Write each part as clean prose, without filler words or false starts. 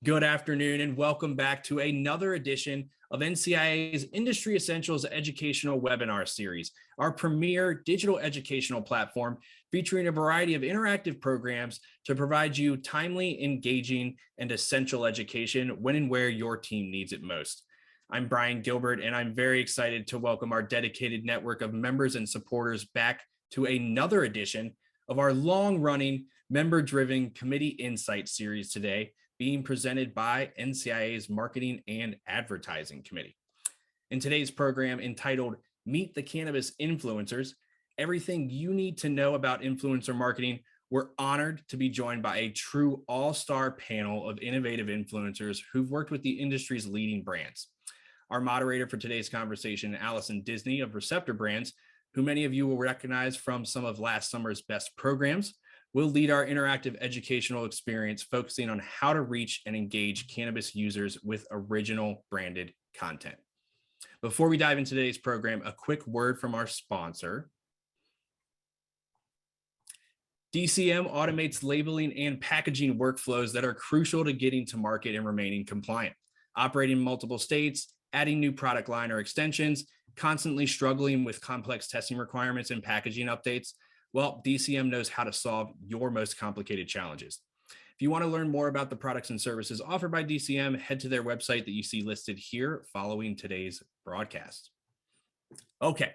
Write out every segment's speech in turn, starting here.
Good afternoon and welcome back to another edition of NCIA's Industry Essentials Educational Webinar Series, our premier digital educational platform featuring a variety of interactive programs to provide you timely, engaging, and essential education when and where your team needs it most. I'm Brian Gilbert, and I'm very excited to welcome our dedicated network of members and supporters back to another edition of our long-running, member-driven Committee Insights series today, being presented by NCIA's Marketing and Advertising Committee. In today's program entitled Meet the Cannabis Influencers, everything you need to know about influencer marketing, we're honored to be joined by a true all-star panel of innovative influencers who've worked with the industry's leading brands. Our moderator for today's conversation, Allison Disney of Receptor Brands, who many of you will recognize from some of last summer's best programs, will lead our interactive educational experience focusing on how to reach and engage cannabis users with original branded content. Before we dive into today's program, a quick word from our sponsor. DCM automates labeling and packaging workflows that are crucial to getting to market and remaining compliant. Operating in multiple states, adding new product line or extensions, constantly struggling with complex testing requirements and packaging updates. Well, DCM knows how to solve your most complicated challenges. If you want to learn more about the products and services offered by DCM, head to their website that you see listed here following today's broadcast. Okay,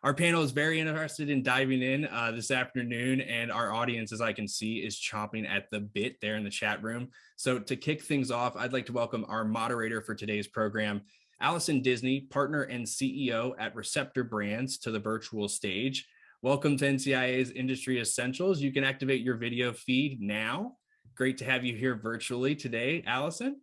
our panel is very interested in diving in this afternoon, and our audience, as I can see, is chomping at the bit there in the chat room. So to kick things off, I'd like to welcome our moderator for today's program, Allison Disney, partner and CEO at Receptor Brands, to the virtual stage. Welcome to NCIA's Industry Essentials. You can activate your video feed now. Great to have you here virtually today, Allison.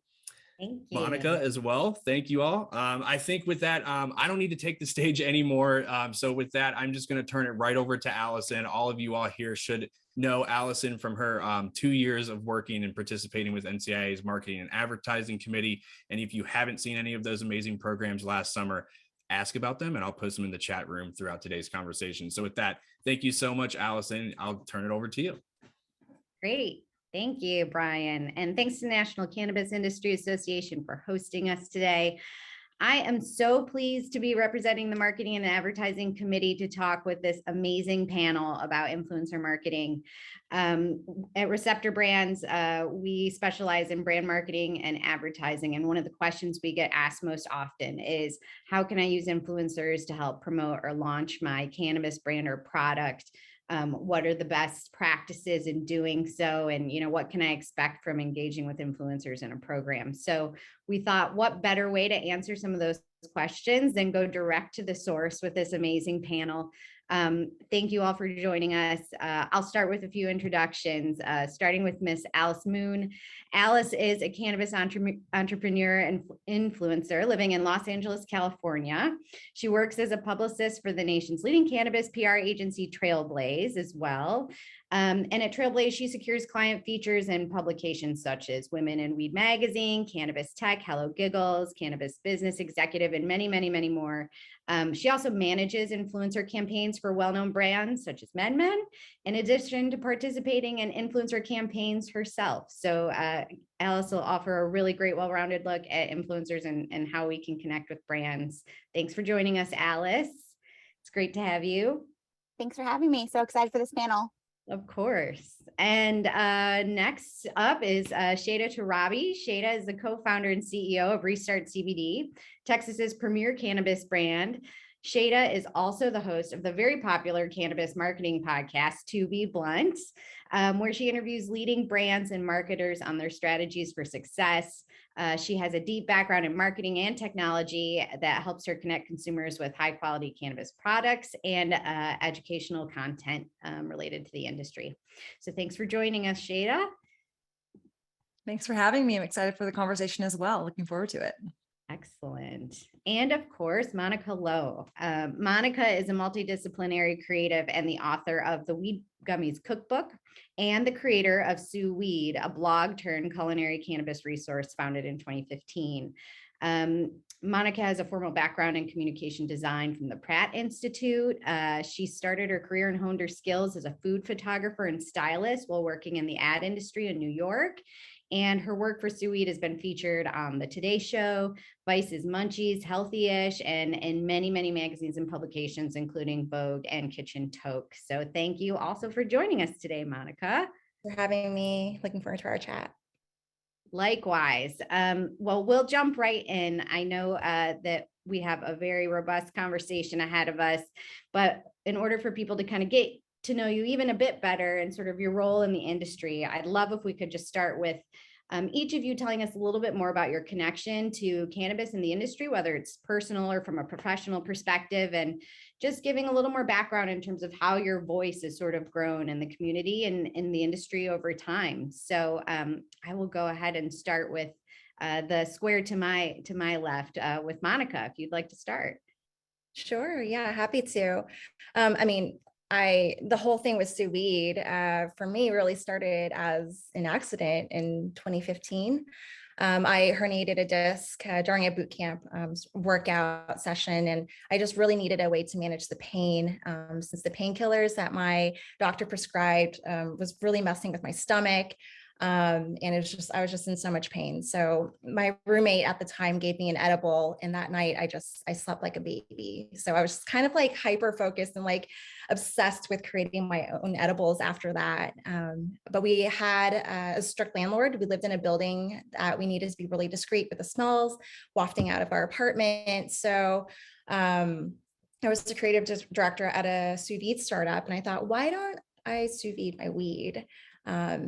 Thank you. Monica as well. Thank you all. I think with that, I don't need to take the stage anymore. So with that, I'm just going to turn it right over to Allison. All of you all here should know Allison from her 2 years of working and participating with NCIA's Marketing and Advertising Committee. And if you haven't seen any of those amazing programs last summer, ask about them and I'll post them in the chat room throughout today's conversation. So with that, thank you so much, Allison. I'll turn it over to you. Great. Thank you, Brian. And thanks to National Cannabis Industry Association for hosting us today. I am so pleased to be representing the Marketing and Advertising Committee to talk with this amazing panel about influencer marketing. At Receptor Brands, we specialize in brand marketing and advertising. And one of the questions we get asked most often is, how can I use influencers to help promote or launch my cannabis brand or product? What are the best practices in doing so? And, what can I expect from engaging with influencers in a program? So we thought, what better way to answer some of those questions than go direct to the source with this amazing panel. Thank you all for joining us. I'll start with a few introductions, starting with Miss Alice Moon. Alice is a cannabis entrepreneur and influencer living in Los Angeles, California. She works as a publicist for the nation's leading cannabis PR agency, Trailblaze, as well. And at Trailblaze, she secures client features and publications such as Women in Weed Magazine, Cannabis Tech, Hello Giggles, Cannabis Business Executive, and many, many, many more. She also manages influencer campaigns for well-known brands such as MedMen, in addition to participating in influencer campaigns herself. So Alice will offer a really great, well-rounded look at influencers and how we can connect with brands. Thanks for joining us, Alice. It's great to have you. Thanks for having me. So excited for this panel. Of course. And next up is Shayda Torabi. Shayda is the co-founder and CEO of Restart CBD, Texas's premier cannabis brand. Shayda is also the host of the very popular cannabis marketing podcast, To Be Blunt, where she interviews leading brands and marketers on their strategies for success. She has a deep background in marketing and technology that helps her connect consumers with high quality cannabis products and educational content related to the industry. So thanks for joining us, Shayda. Thanks for having me. I'm excited for the conversation as well. Looking forward to it. Excellent. And of course, Monica Lowe. Monica is a multidisciplinary creative and the author of the Weed Gummies Cookbook and the creator of Sue Weed, a blog turned culinary cannabis resource founded in 2015. Monica has a formal background in communication design from the Pratt Institute. She started her career and honed her skills as a food photographer and stylist while working in the ad industry in New York. And her work for Sue Weed has been featured on The Today Show, Vice's Munchies, Healthy-ish, and in many, many magazines and publications, including Vogue and Kitchen Toque. So thank you also for joining us today, Monica. For having me. Looking forward to our chat. Likewise. Well, we'll jump right in. I know that we have a very robust conversation ahead of us, but in order for people to kind of get to know you even a bit better and sort of your role in the industry, I'd love if we could just start with each of you telling us a little bit more about your connection to cannabis in the industry, whether it's personal or from a professional perspective, and just giving a little more background in terms of how your voice has sort of grown in the community and in the industry over time. So I will go ahead and start with the square to my left with Monica, if you'd like to start. Sure. Yeah, happy to. The whole thing with Sue Weed for me really started as an accident in 2015. I herniated a disc during a boot camp workout session, and I just really needed a way to manage the pain since the painkillers that my doctor prescribed was really messing with my stomach. And I was just in so much pain. So my roommate at the time gave me an edible, and that night I slept like a baby. So I was kind of like hyper focused and like obsessed with creating my own edibles after that. But we had a strict landlord. We lived in a building that we needed to be really discreet with the smells wafting out of our apartment. So I was the creative director at a sous vide startup, and I thought, why don't I sous vide my weed?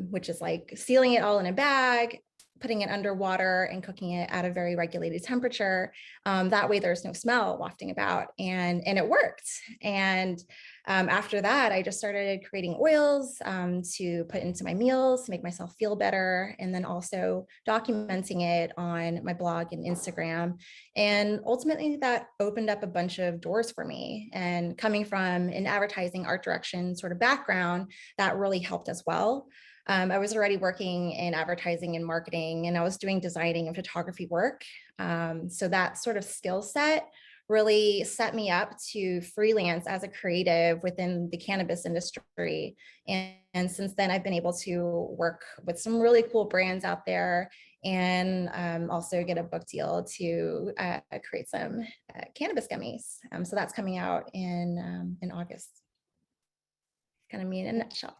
Which is like sealing it all in a bag, putting it underwater and cooking it at a very regulated temperature. That way there's no smell wafting about, and it worked. And after that, I just started creating oils to put into my meals to make myself feel better, and then also documenting it on my blog and Instagram. And ultimately that opened up a bunch of doors for me. And coming from an advertising art direction sort of background, that really helped as well. I was already working in advertising and marketing, and I was doing designing and photography work. So that sort of skill set really set me up to freelance as a creative within the cannabis industry. And since then, I've been able to work with some really cool brands out there, and also get a book deal to create some cannabis gummies. So that's coming out in August. Kind of me in a nutshell.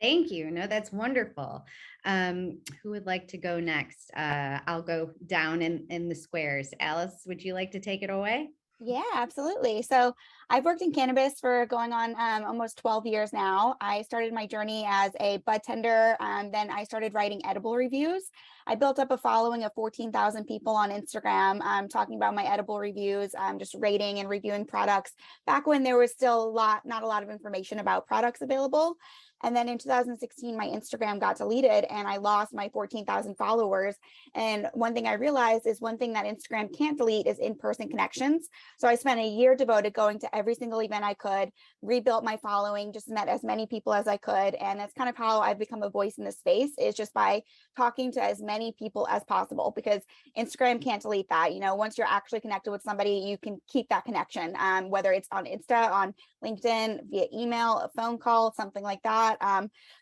Thank you. No, that's wonderful. Who would like to go next? I'll go down in the squares. Alice, would you like to take it away? Yeah, absolutely. So I've worked in cannabis for going on almost 12 years now. I started my journey as a bud tender. Then I started writing edible reviews. I built up a following of 14,000 people on Instagram talking about my edible reviews, just rating and reviewing products back when there was still not a lot of information about products available. And then in 2016, my Instagram got deleted and I lost my 14,000 followers. And one thing I realized is one thing that Instagram can't delete is in-person connections. So I spent a year devoted going to every single event I could, rebuilt my following, just met as many people as I could. And that's kind of how I've become a voice in this space, is just by talking to as many people as possible, because Instagram can't delete that. You know, once you're actually connected with somebody, you can keep that connection, whether it's on Insta, on LinkedIn, via email, a phone call, something like that.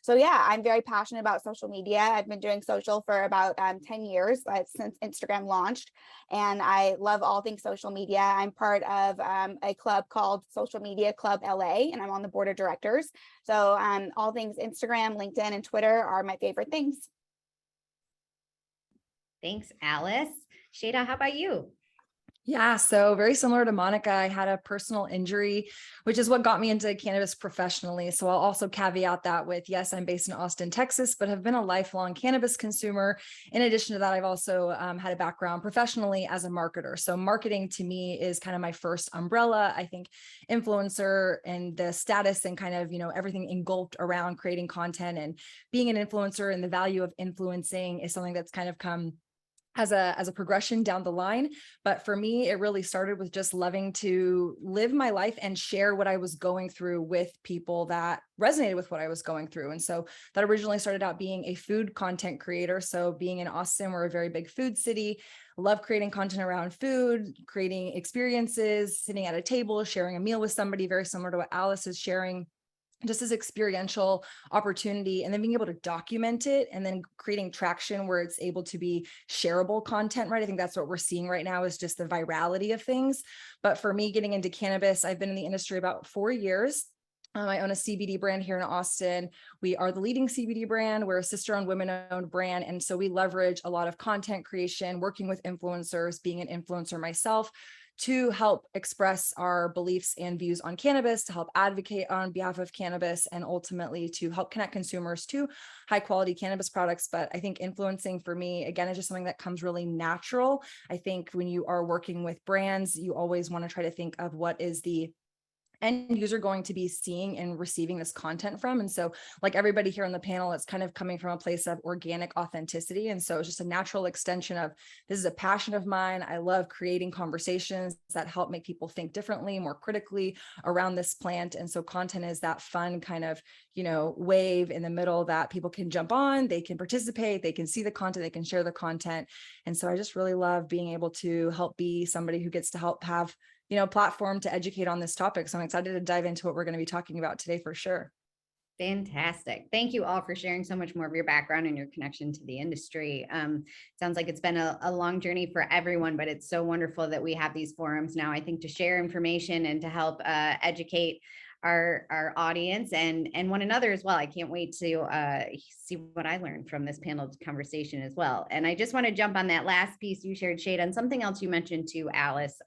So yeah, I'm very passionate about social media. I've been doing social for about 10 years since Instagram launched, and I love all things social media. I'm part of a club called Social Media Club LA, and I'm on the board of directors. So all things Instagram, LinkedIn, and Twitter are my favorite things. Thanks, Alice. Shayda, how about you? Yeah, so very similar to Monica, I had a personal injury, which is what got me into cannabis professionally. So I'll also caveat that with, yes, I'm based in Austin, Texas, but have been a lifelong cannabis consumer. In addition to that, I've also had a background professionally as a marketer. So marketing to me is kind of my first umbrella. I think influencer and the status and kind of, you know, everything engulfed around creating content and being an influencer and the value of influencing is something that's kind of come as a progression down the line. But for me, it really started with just loving to live my life and share what I was going through with people that resonated with what I was going through. And so that originally started out being a food content creator. So being in Austin, we're a very big food city, love creating content around food, creating experiences, sitting at a table, sharing a meal with somebody, very similar to what Alice is sharing. just this experiential opportunity, and then being able to document it and then creating traction where it's able to be shareable content, right? I think that's what we're seeing right now is just the virality of things. But for me, getting into cannabis, I've been in the industry about 4 years. I own a CBD brand here in Austin. We are the leading CBD brand. We're a sister-owned, women-owned brand. And so we leverage a lot of content creation, working with influencers, being an influencer myself, to help express our beliefs and views on cannabis, to help advocate on behalf of cannabis, and ultimately to help connect consumers to high quality cannabis products. But I think influencing for me, again, is just something that comes really natural. I think when you are working with brands, you always want to try to think of what is the end user going to be seeing and receiving this content from. And so like everybody here on the panel, it's kind of coming from a place of organic authenticity. And so it's just a natural extension of, this is a passion of mine. I love creating conversations that help make people think differently, more critically around this plant. And so content is that fun kind of, wave in the middle that people can jump on, they can participate, they can see the content, they can share the content. And so I just really love being able to help be somebody who gets to help have platform to educate on this topic. So I'm excited to dive into what we're going to be talking about today for sure. Fantastic. Thank you all for sharing so much more of your background and your connection to the industry. Sounds like it's been a long journey for everyone, but it's so wonderful that we have these forums now, I think, to share information and to help educate our audience and one another as well. I can't wait to see what I learned from this panel conversation as well. And I just want to jump on that last piece you shared, Shayda, and something else you mentioned too, Alice.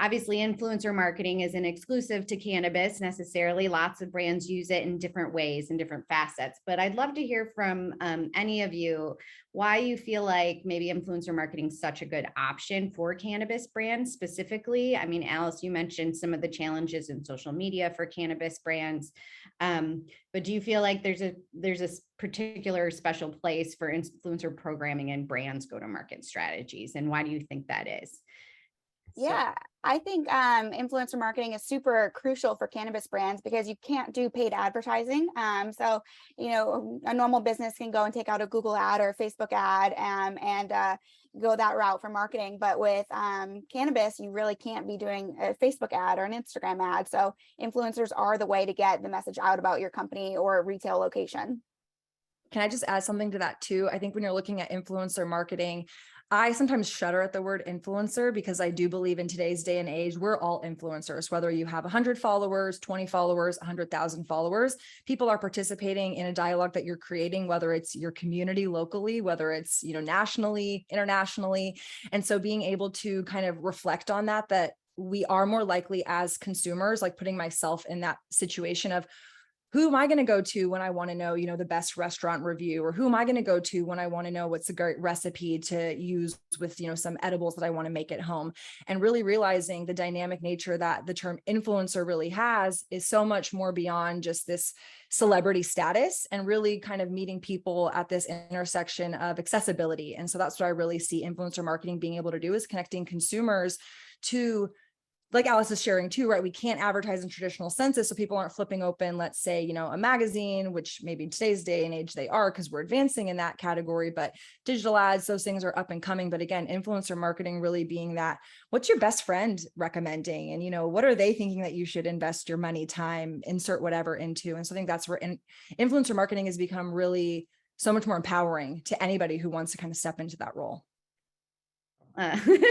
Obviously, influencer marketing isn't exclusive to cannabis necessarily. Lots of brands use it in different ways and different facets. But I'd love to hear from any of you why you feel like maybe influencer marketing is such a good option for cannabis brands specifically. I mean, Alice, you mentioned some of the challenges in social media for cannabis brands. But do you feel like there's a particular special place for influencer programming and brands go-to-market strategies? And why do you think that is? Yeah, I think influencer marketing is super crucial for cannabis brands because you can't do paid advertising. So, a normal business can go and take out a Google ad or a Facebook ad and go that route for marketing. But with cannabis, you really can't be doing a Facebook ad or an Instagram ad. So influencers are the way to get the message out about your company or retail location. Can I just add something to that too? I think when you're looking at influencer marketing, I sometimes shudder at the word influencer because I do believe in today's day and age, we're all influencers, whether you have 100 followers, 20 followers, 100,000 followers, people are participating in a dialogue that you're creating, whether it's your community locally, whether it's, nationally, internationally. And so being able to kind of reflect on that we are more likely as consumers, like putting myself in that situation of, who am I going to go to when I want to know, the best restaurant review, or who am I going to go to when I want to know what's a great recipe to use with, some edibles that I want to make at home, and really realizing the dynamic nature that the term influencer really has is so much more beyond just this celebrity status, and really kind of meeting people at this intersection of accessibility. And so that's what I really see influencer marketing being able to do, is connecting consumers to, like Alice is sharing too, right? We can't advertise in traditional senses. So people aren't flipping open, let's say, a magazine, which maybe in today's day and age they are, because we're advancing in that category, but digital ads, those things are up and coming. But again, influencer marketing really being that, what's your best friend recommending? And, what are they thinking that you should invest your money, time, insert whatever into? And so I think that's where influencer marketing has become really so much more empowering to anybody who wants to kind of step into that role.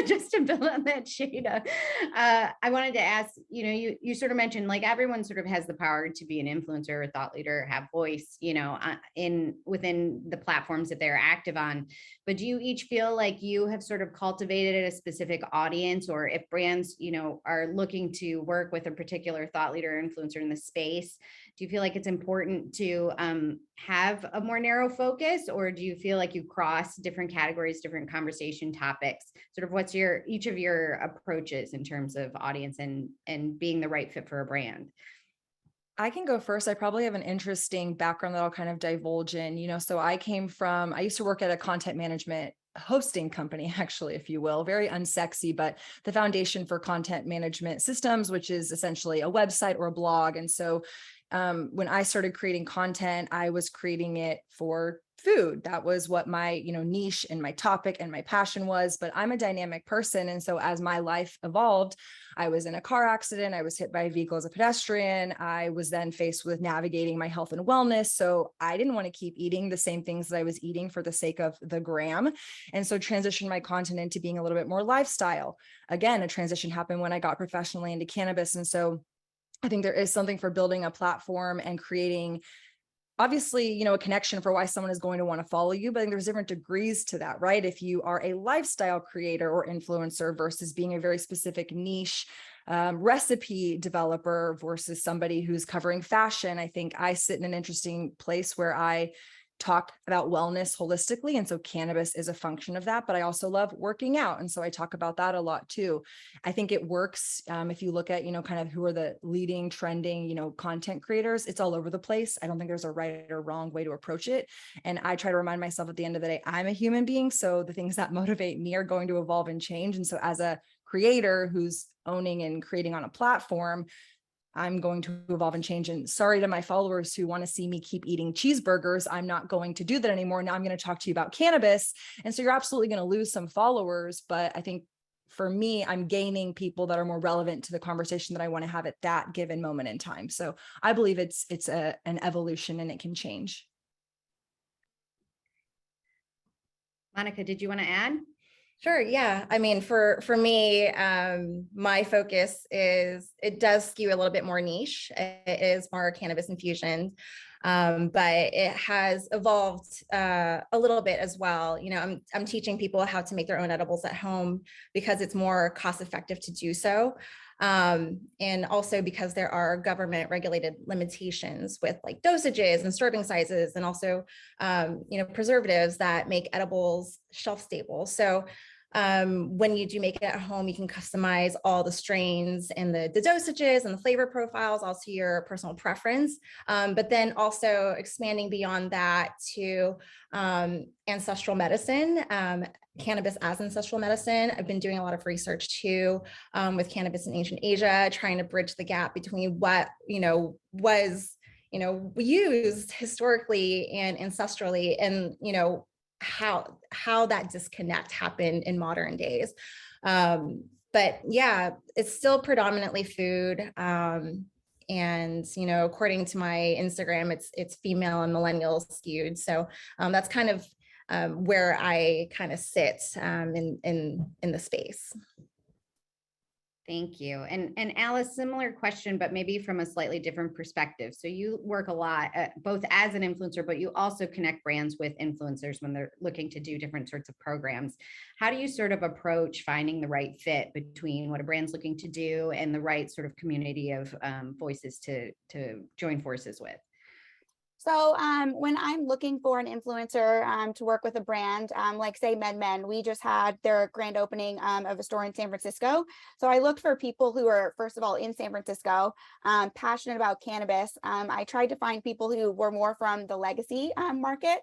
Just to build on that, Shayda, I wanted to ask, you sort of mentioned like everyone sort of has the power to be an influencer or thought leader, have voice, within the platforms that they're active on. But do you each feel like you have sort of cultivated a specific audience, or if brands, are looking to work with a particular thought leader or influencer in the space, do you feel like it's important to have a more narrow focus, or do you feel like you cross different categories, different conversation topics? Sort of what's each of your approaches in terms of audience and being the right fit for a brand? I can go first. I probably have an interesting background that I'll kind of divulge in, so I used to work at a content management hosting company, actually, if you will, very unsexy, but the foundation for content management systems, which is essentially a website or a blog. And so when I started creating content, I was creating it for food. That was what my, niche and my topic and my passion was, but I'm a dynamic person. And so as my life evolved, I was in a car accident. I was hit by a vehicle as a pedestrian. I was then faced with navigating my health and wellness. So I didn't want to keep eating the same things that I was eating for the sake of the gram. And so transitioned my content into being a little bit more lifestyle. Again, a transition happened when I got professionally into cannabis. And so I think there is something for building a platform and creating, obviously, a connection for why someone is going to want to follow you, but I think there's different degrees to that, right? If you are a lifestyle creator or influencer versus being a very specific niche recipe developer versus somebody who's covering fashion, I think I sit in an interesting place where I talk about wellness holistically. And so cannabis is a function of that, but I also love working out. And so I talk about that a lot too. I think it works. If you look at, kind of who are the leading trending, content creators, it's all over the place. I don't think there's a right or wrong way to approach it. And I try to remind myself at the end of the day, I'm a human being. So the things that motivate me are going to evolve and change. And so as a creator who's owning and creating on a platform, I'm going to evolve and change. And sorry to my followers who want to see me keep eating cheeseburgers, I'm not going to do that anymore. Now I'm going to talk to you about cannabis. And so you're absolutely going to lose some followers. But I think for me, I'm gaining people that are more relevant to the conversation that I want to have at that given moment in time. So I believe it's an evolution and it can change. Monica, did you want to add? Sure. Yeah. I mean, for me, my focus it does skew a little bit more niche. It is more cannabis infusion, but it has evolved a little bit as well. I'm teaching people how to make their own edibles at home because it's more cost effective to do so. And also because there are government regulated limitations with like dosages and serving sizes and also, preservatives that make edibles shelf stable. So when you do make it at home, you can customize all the strains and the dosages and the flavor profiles, also your personal preference. But then also expanding beyond that to ancestral medicine, cannabis as ancestral medicine. I've been doing a lot of research too with cannabis in ancient Asia, trying to bridge the gap between what, was, used historically and ancestrally and, how that disconnect happened in modern days. But yeah, it's still predominantly food. And, according to my Instagram, it's female and millennial skewed. So that's kind of where I kind of sit in the space. Thank you. And Alice, similar question, but maybe from a slightly different perspective. So you work a lot, both as an influencer, but you also connect brands with influencers when they're looking to do different sorts of programs. How do you sort of approach finding the right fit between what a brand's looking to do and the right sort of community of voices to join forces with? So when I'm looking for an influencer to work with a brand, like say MedMen, we just had their grand opening of a store in San Francisco. So I looked for people who are, first of all, in San Francisco, passionate about cannabis. I tried to find people who were more from the legacy market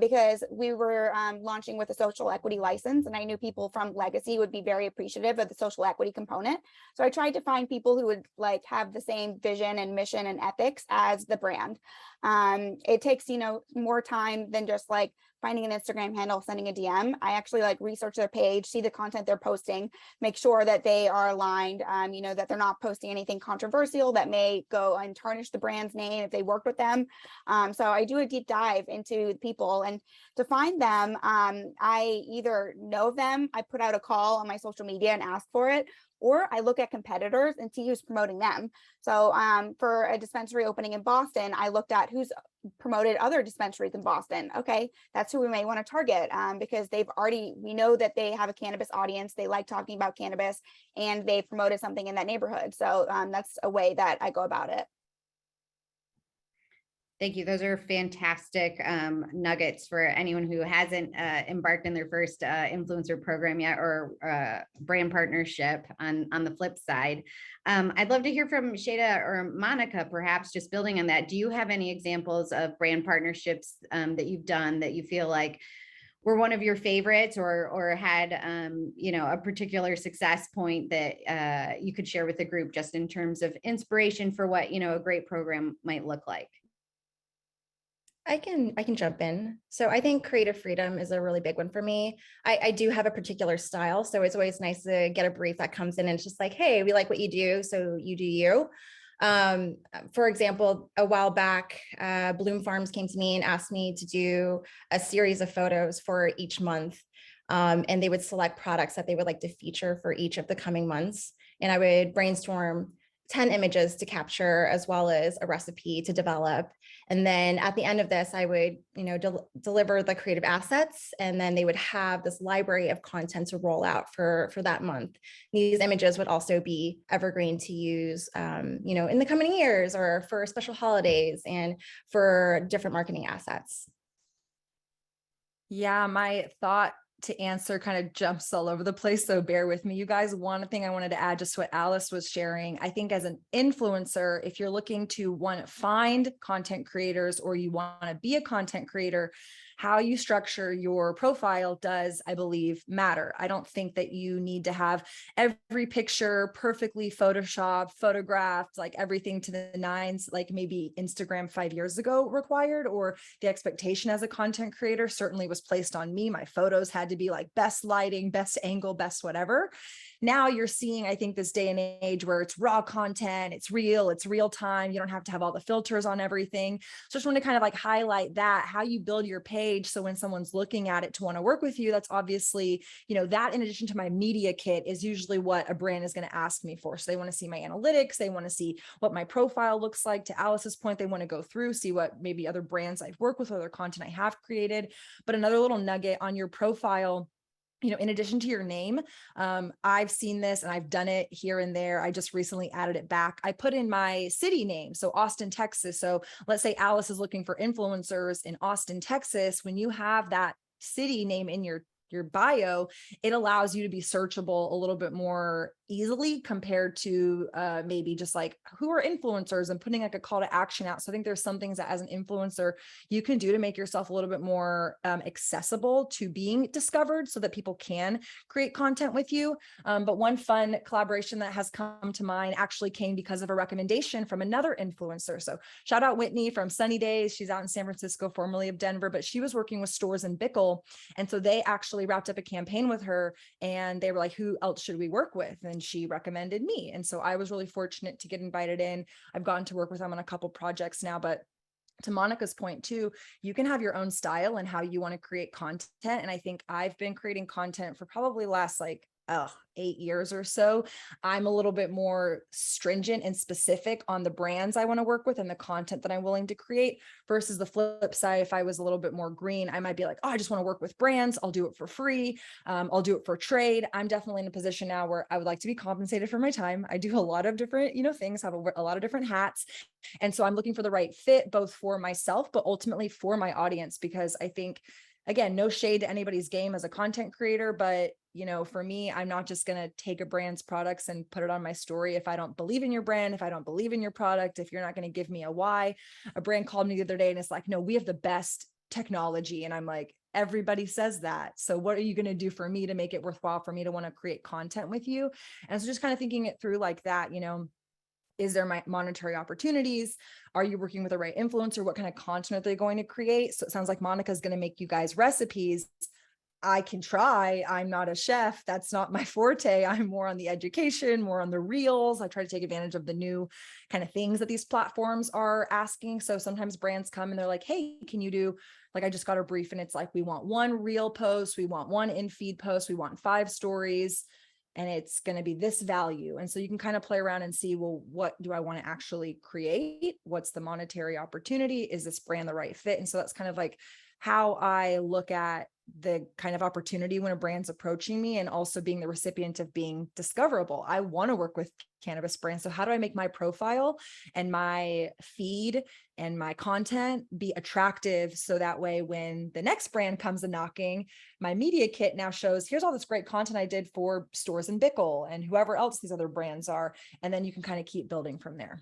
because we were launching with a social equity license, and I knew people from legacy would be very appreciative of the social equity component. So I tried to find people who would like have the same vision and mission and ethics as the brand. It takes, more time than just like finding an Instagram handle, sending a DM. I actually like research their page, see the content they're posting, make sure that they are aligned, that they're not posting anything controversial that may go and tarnish the brand's name if they worked with them. So I do a deep dive into people, and to find them, I either know them, I put out a call on my social media and ask for it, or I look at competitors and see who's promoting them. So for a dispensary opening in Boston, I looked at who's promoted other dispensaries in Boston. Okay, that's who we may want to target because we know that they have a cannabis audience. They like talking about cannabis and they promoted something in that neighborhood. So that's a way that I go about it. Thank you. Those are fantastic nuggets for anyone who hasn't embarked in their first influencer program yet or brand partnership on the flip side. I'd love to hear from Shayda or Monica, perhaps just building on that. Do you have any examples of brand partnerships that you've done that you feel like were one of your favorites, or had, a particular success point that you could share with the group, just in terms of inspiration for what, a great program might look like? I can jump in. So I think creative freedom is a really big one for me. I do have a particular style, so it's always nice to get a brief that comes in and it's just like, hey, we like what you do, so you do you. For example, a while back, Bloom Farms came to me and asked me to do a series of photos for each month. And they would select products that they would like to feature for each of the coming months. And I would brainstorm 10 images to capture, as well as a recipe to develop. And then at the end of this, I would, deliver the creative assets, and then they would have this library of content to roll out for that month. These images would also be evergreen to use, in the coming years, or for special holidays and for different marketing assets. Yeah, my thought to answer kind of jumps all over the place, so bear with me, you guys. One thing I wanted to add, just what Alice was sharing, I think as an influencer, if you're looking to find content creators, or you want to be a content creator, how you structure your profile does, I believe, matter. I don't think that you need to have every picture perfectly photoshopped, photographed, like everything to the nines, like maybe Instagram 5 years ago required, or the expectation as a content creator certainly was placed on me. My photos had to be like best lighting, best angle, best whatever. Now you're seeing, I think, this day and age where it's raw content, it's real time. You don't have to have all the filters on everything. So I just want to kind of like highlight that, how you build your page. So when someone's looking at it to want to work with you, that's obviously, that in addition to my media kit is usually what a brand is going to ask me for. So they want to see my analytics. They want to see what my profile looks like. To Alice's point, they want to go through, see what maybe other brands I've worked with, other content I have created. But another little nugget on your profile, in addition to your name, I've seen this and I've done it here and there. I just recently added it back. I put in my city name, so Austin, Texas. So let's say Alice is looking for influencers in Austin, Texas. When you have that city name in your bio, it allows you to be searchable a little bit more easily compared to maybe just like who are influencers and putting like a call to action out. So I think there's some things that as an influencer you can do to make yourself a little bit more accessible to being discovered, so that people can create content with you. But one fun collaboration that has come to mind actually came because of a recommendation from another influencer. So shout out Whitney from Sunny Days. She's out in San Francisco, formerly of Denver, but she was working with stores in Bickle. And so they actually wrapped up a campaign with her, and they were like, who else should we work with? And she recommended me. And so I was really fortunate to get invited in. I've gotten to work with them on a couple projects now, but to Monica's point too, you can have your own style and how you want to create content. And I think I've been creating content for probably last 8 years or so. I'm a little bit more stringent and specific on the brands I want to work with and the content that I'm willing to create, versus the flip side. If I was a little bit more green, I might be like, oh, I just want to work with brands. I'll do it for free. I'll do it for trade. I'm definitely in a position now where I would like to be compensated for my time. I do a lot of different, things, have a lot of different hats. And so I'm looking for the right fit, both for myself, but ultimately for my audience, because I think, again, no shade to anybody's game as a content creator, but for me, I'm not just going to take a brand's products and put it on my story if I don't believe in your brand, if I don't believe in your product, if you're not going to give me a why. A brand called me the other day and it's like, no, we have the best technology. And I'm like, everybody says that. So what are you going to do for me to make it worthwhile for me to want to create content with you? And so just kind of thinking it through like that, is there monetary opportunities? Are you working with the right influencer? What kind of content are they going to create? So it sounds like Monica's going to make you guys recipes. I can try. I'm not a chef. That's not my forte. I'm more on the education, more on the reels. I try to take advantage of the new kind of things that these platforms are asking. So sometimes brands come and they're like, hey, can you do, like, I just got a brief and it's like, we want one reel post. We want one in-feed post. We want 5 stories. And it's going to be this value. And so you can kind of play around and see, well, what do I want to actually create? What's the monetary opportunity? Is this brand the right fit? And so that's kind of like how I look at the kind of opportunity when a brand's approaching me, and also being the recipient of being discoverable. I want to work with cannabis brands. So how do I make my profile and my feed and my content be attractive? So that way, when the next brand comes a knocking, my media kit now shows, here's all this great content I did for stores in Bickle and whoever else these other brands are. And then you can kind of keep building from there.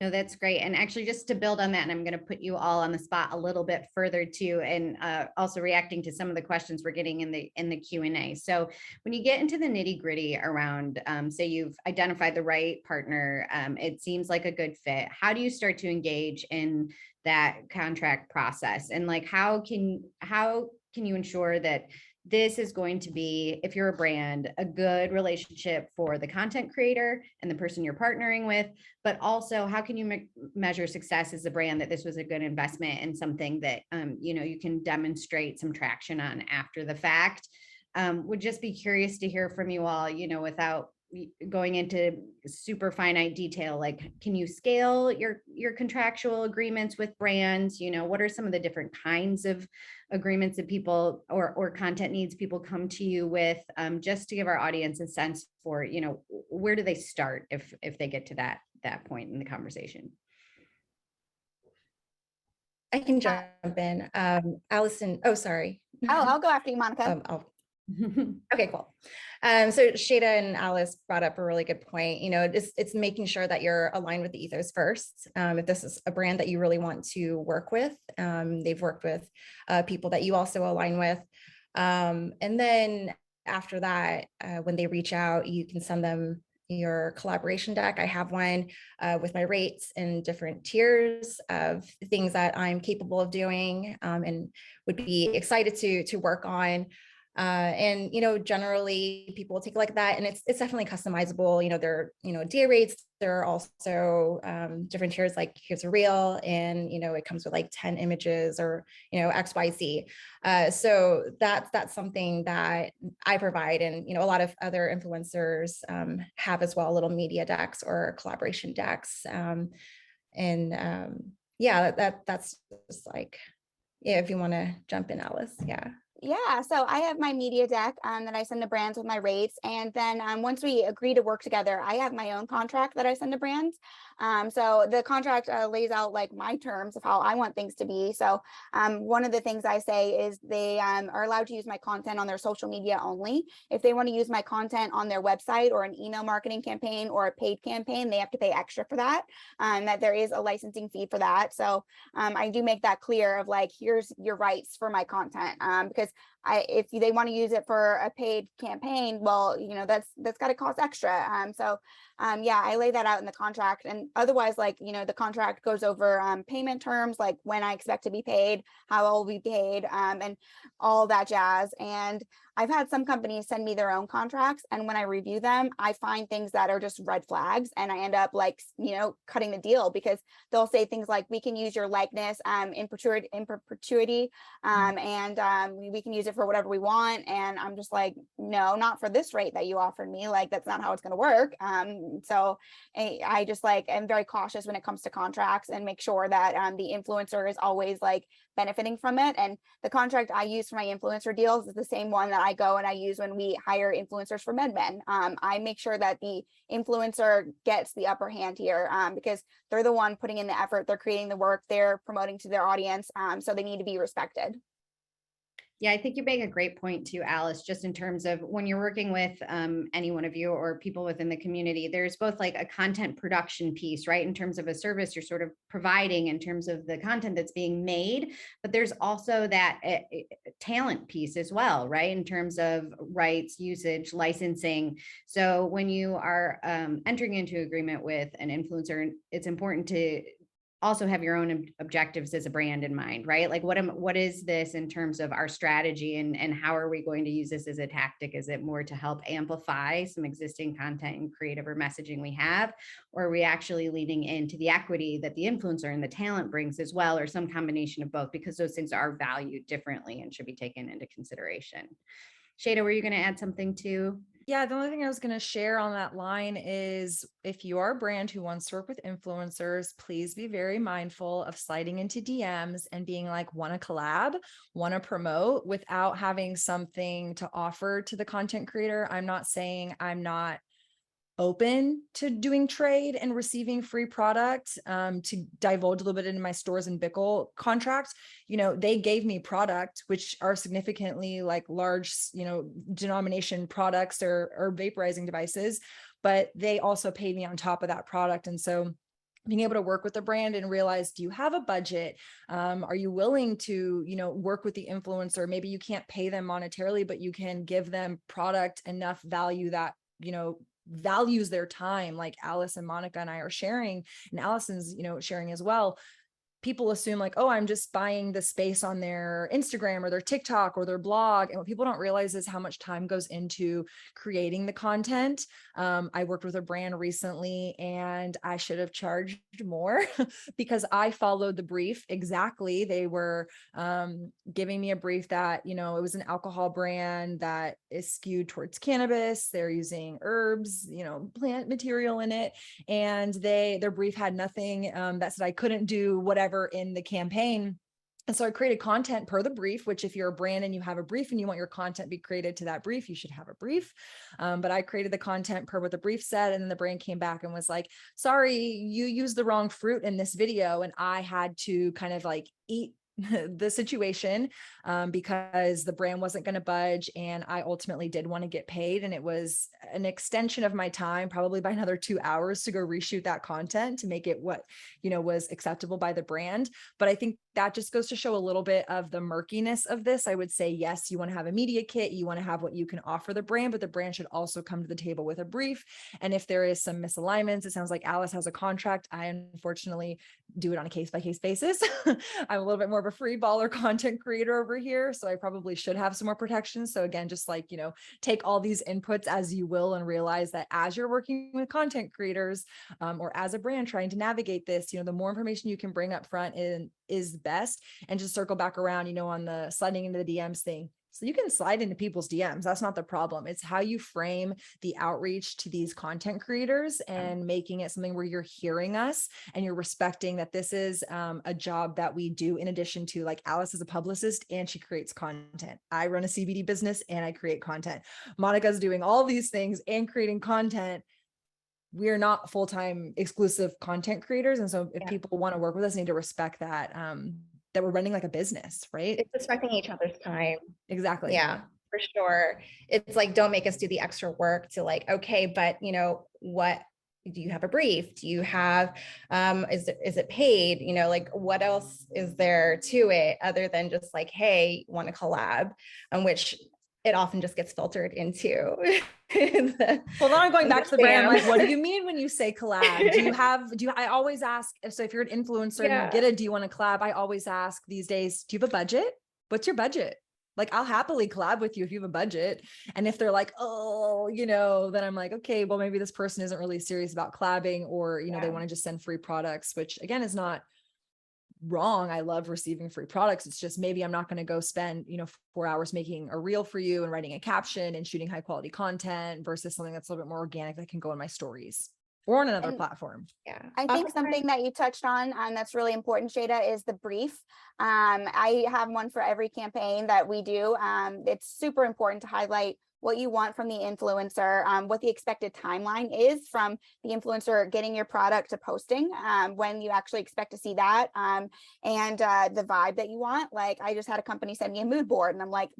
No, that's great. And actually, just to build on that, and I'm going to put you all on the spot a little bit further too, and also reacting to some of the questions we're getting in the Q&A. So when you get into the nitty gritty around, say you've identified the right partner, it seems like a good fit. How do you start to engage in that contract process? And like, how can you ensure that this is going to be, if you're a brand, a good relationship for the content creator and the person you're partnering with, but also how can you measure success as a brand, that this was a good investment and something that, you can demonstrate some traction on after the fact. Would just be curious to hear from you all, without going into super finite detail, like, can you scale your contractual agreements with brands? What are some of the different kinds of agreements that people or content needs people come to you with, just to give our audience a sense for, where do they start if they get to that point in the conversation? I can jump in. Allison, oh, sorry. Oh, I'll go after you, Monica. Okay, cool. So Shayda and Alice brought up a really good point. It's making sure that you're aligned with the ethos first. If this is a brand that you really want to work with, they've worked with people that you also align with. And then after that, when they reach out, you can send them your collaboration deck. I have one with my rates and different tiers of things that I'm capable of doing, and would be excited to work on. And, generally people will take a look at that, and it's definitely customizable. There are, day rates. There are also different tiers, like here's a reel, and, it comes with like 10 images or, XYZ. So that's something that I provide. And, a lot of other influencers have as well, little media decks or collaboration decks. Yeah, that's just like, yeah, if you want to jump in, Alice. Yeah. Yeah, so I have my media deck that I send to brands with my rates. And then once we agree to work together, I have my own contract that I send to brands. So the contract lays out like my terms of how I want things to be. So one of the things I say is they are allowed to use my content on their social media only. If they want to use my content on their website or an email marketing campaign or a paid campaign, they have to pay extra for that, that there is a licensing fee for that. So I do make that clear of like, here's your rights for my content, because if they want to use it for a paid campaign, well, that's got to cost extra. Yeah, I lay that out in the contract. And otherwise, like, the contract goes over payment terms, like when I expect to be paid, how I'll be paid, and all that jazz. And I've had some companies send me their own contracts, and when I review them, I find things that are just red flags, and I end up like, cutting the deal, because they'll say things like, we can use your likeness in perpetuity, and we can use it for whatever we want. And I'm just like, no, not for this rate that you offered me. Like, that's not how it's going to work. So I just like am very cautious when it comes to contracts, and make sure that the influencer is always like benefiting from it. And the contract I use for my influencer deals is the same one that I go and I use when we hire influencers for MedMen. I make sure that the influencer gets the upper hand here, because they're the one putting in the effort, they're creating the work, they're promoting to their audience, so they need to be respected. Yeah, I think you make a great point too, Alice, just in terms of when you're working with any one of you or people within the community, there's both like a content production piece, right? In terms of a service you're sort of providing in terms of the content that's being made, but there's also that talent piece as well, right? In terms of rights, usage, licensing. So when you are entering into agreement with an influencer, it's important to also have your own objectives as a brand in mind, right? Like what is this in terms of our strategy, and how are we going to use this as a tactic? Is it more to help amplify some existing content and creative or messaging we have? Or are we actually leaning into the equity that the influencer and the talent brings as well, or some combination of both, because those things are valued differently and should be taken into consideration? Shayda, were you going to add something too? Yeah, the only thing I was going to share on that line is, if you are a brand who wants to work with influencers, please be very mindful of sliding into DMs and being like, want to collab, want to promote, without having something to offer to the content creator. I'm not saying I'm not open to doing trade and receiving free product. To divulge a little bit into my Stores and Bickle contract, they gave me product, which are significantly like large, denomination products or vaporizing devices, but they also paid me on top of that product. And so being able to work with the brand and realize, do you have a budget? Are you willing to, work with the influencer? Maybe you can't pay them monetarily, but you can give them product enough value that, values their time, like Alice and Monica and I are sharing, and Allison's, sharing as well. People assume like, oh, I'm just buying the space on their Instagram or their TikTok or their blog. And what people don't realize is how much time goes into creating the content. I worked with a brand recently and I should have charged more because I followed the brief exactly. They were giving me a brief that, it was an alcohol brand that is skewed towards cannabis. They're using herbs, plant material in it. And their brief had nothing that said I couldn't do whatever in the campaign. And so I created content per the brief, which if you're a brand and you have a brief and you want your content to be created to that brief, you should have a brief. But I created the content per what the brief said. And then the brand came back and was like, sorry, you used the wrong fruit in this video. And I had to kind of like eat the situation because the brand wasn't going to budge. And I ultimately did want to get paid. And it was an extension of my time, probably by another 2 hours to go reshoot that content to make it what, was acceptable by the brand. But I think that just goes to show a little bit of the murkiness of this. I would say, yes, you want to have a media kit, you want to have what you can offer the brand, but the brand should also come to the table with a brief. And if there is some misalignments, it sounds like Alice has a contract. I unfortunately do it on a case-by-case basis. I'm a little bit more of a free baller content creator over here. So I probably should have some more protections. So again, just like, take all these inputs as you will and realize that as you're working with content creators or as a brand trying to navigate this, the more information you can bring up front is best. And just circle back around, on the sliding into the DMs thing. So you can slide into people's DMs. That's not the problem. It's how you frame the outreach to these content creators and making it something where you're hearing us and you're respecting that this is a job that we do in addition to, like, Alice is a publicist and she creates content. I run a CBD business and I create content. Monica's doing all these things and creating content. We are not full-time exclusive content creators. And so if people want to work with us, they need to respect that, that we're running like a business, right? It's respecting each other's time. Exactly. Yeah, for sure. It's like, don't make us do the extra work to like, okay, but what, do you have a brief? Do you have, is it paid? Like what else is there to it other than just like, hey, want to collab, which it often just gets filtered into. Well, now I'm going back to the brand. Like, what do you mean when you say collab? I always ask, so if you're an influencer and you get do you want to collab? I always ask these days, do you have a budget? What's your budget? Like, I'll happily collab with you if you have a budget. And if they're like, oh, then I'm like, okay, well, maybe this person isn't really serious about collabing, or, they want to just send free products, which again is not wrong. I love receiving free products. It's just maybe I'm not going to go spend, 4 hours making a reel for you and writing a caption and shooting high quality content versus something that's a little bit more organic that can go in my stories or on another platform. Yeah. I think something that you touched on that's really important, Shayda, is the brief. I have one for every campaign that we do. It's super important to highlight what you want from the influencer, what the expected timeline is from the influencer getting your product to posting, when you actually expect to see that, and the vibe that you want. Like, I just had a company send me a mood board and I'm like,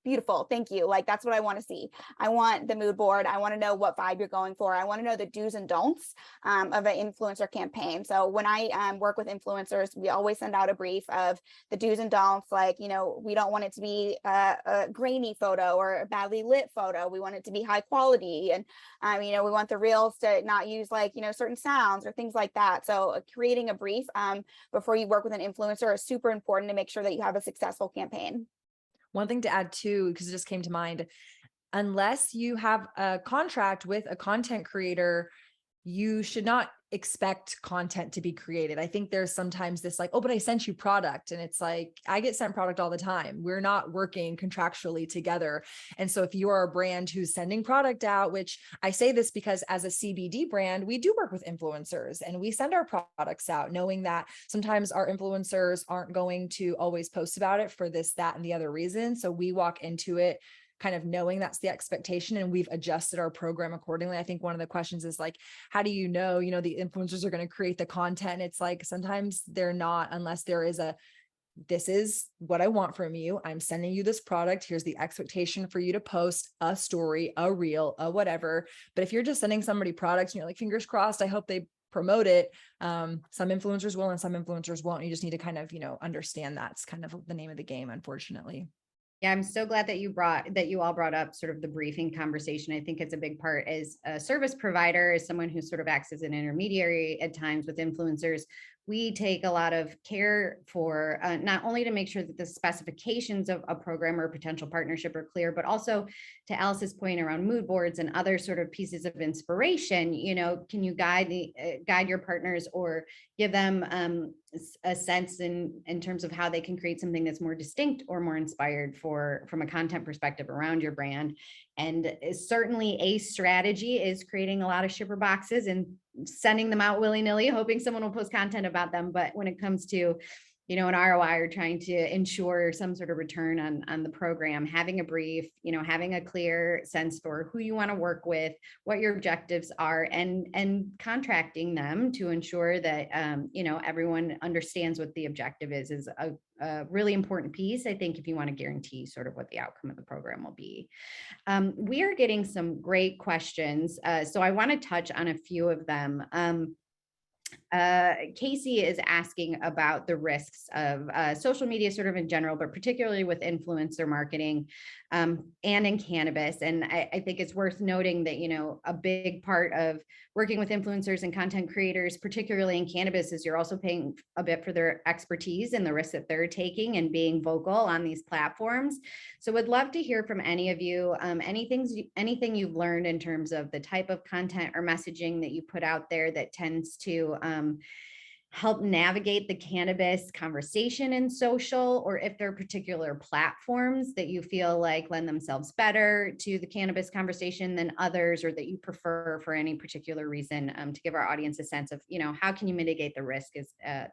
beautiful, thank you. Like, that's what I want to see. I want the mood board. I want to know what vibe you're going for. I want to know the do's and don'ts of an influencer campaign. So when I work with influencers, we always send out a brief of the do's and don'ts. Like, we don't want it to be a grainy photo or a badly lit photo. We want it to be high quality. And, we want the reels to not use like, certain sounds or things like that. So creating a brief before you work with an influencer is super important to make sure that you have a successful campaign. One thing to add too, because it just came to mind, unless you have a contract with a content creator, you should not expect content to be created. I think there's sometimes this like, oh, but I sent you product. And it's like, I get sent product all the time. We're not working contractually together. And so if you are a brand who's sending product out, which I say this because as a CBD brand, we do work with influencers and we send our products out knowing that sometimes our influencers aren't going to always post about it for this, that, and the other reason. So we walk into it kind of knowing that's the expectation, and we've adjusted our program accordingly. I think one of the questions is like, how do you know, the influencers are going to create the content? It's like, sometimes they're not, unless there is this is what I want from you. I'm sending you this product. Here's the expectation for you to post a story, a reel, a whatever. But if you're just sending somebody products and you're like, fingers crossed, I hope they promote it. Some influencers will and some influencers won't. You just need to kind of, understand that's kind of the name of the game, unfortunately. Yeah, I'm so glad that you all brought up sort of the briefing conversation. I think it's a big part as a service provider, as someone who sort of acts as an intermediary at times with influencers. We take a lot of care for not only to make sure that the specifications of a program or potential partnership are clear, but also to Alice's point around mood boards and other sort of pieces of inspiration. Can you guide your partners or give them a sense in terms of how they can create something that's more distinct or more inspired from a content perspective around your brand? And certainly a strategy is creating a lot of shipper boxes and sending them out willy-nilly, hoping someone will post content about them. But when it comes to, an ROI or trying to ensure some sort of return on the program, having a brief, having a clear sense for who you want to work with, what your objectives are, and contracting them to ensure that, everyone understands what the objective is a really important piece, I think, if you want to guarantee sort of what the outcome of the program will be. We are getting some great questions. So I want to touch on a few of them. Casey is asking about the risks of social media sort of in general, but particularly with influencer marketing and in cannabis. And I think it's worth noting that, a big part of working with influencers and content creators, particularly in cannabis, is you're also paying a bit for their expertise and the risks that they're taking and being vocal on these platforms. So would love to hear from any of you, anything you've learned in terms of the type of content or messaging that you put out there that tends to help navigate the cannabis conversation in social, or if there are particular platforms that you feel like lend themselves better to the cannabis conversation than others, or that you prefer for any particular reason, to give our audience a sense of, how can you mitigate the risk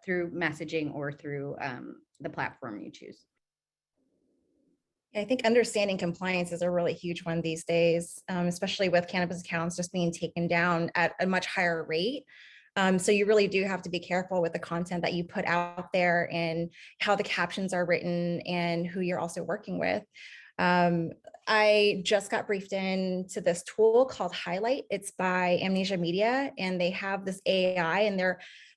through messaging or through the platform you choose. I think understanding compliance is a really huge one these days, especially with cannabis accounts just being taken down at a much higher rate. So you really do have to be careful with the content that you put out there and how the captions are written and who you're also working with. I just got briefed into this tool called Highlight. It's by Amnesia Media, and they have this AI, and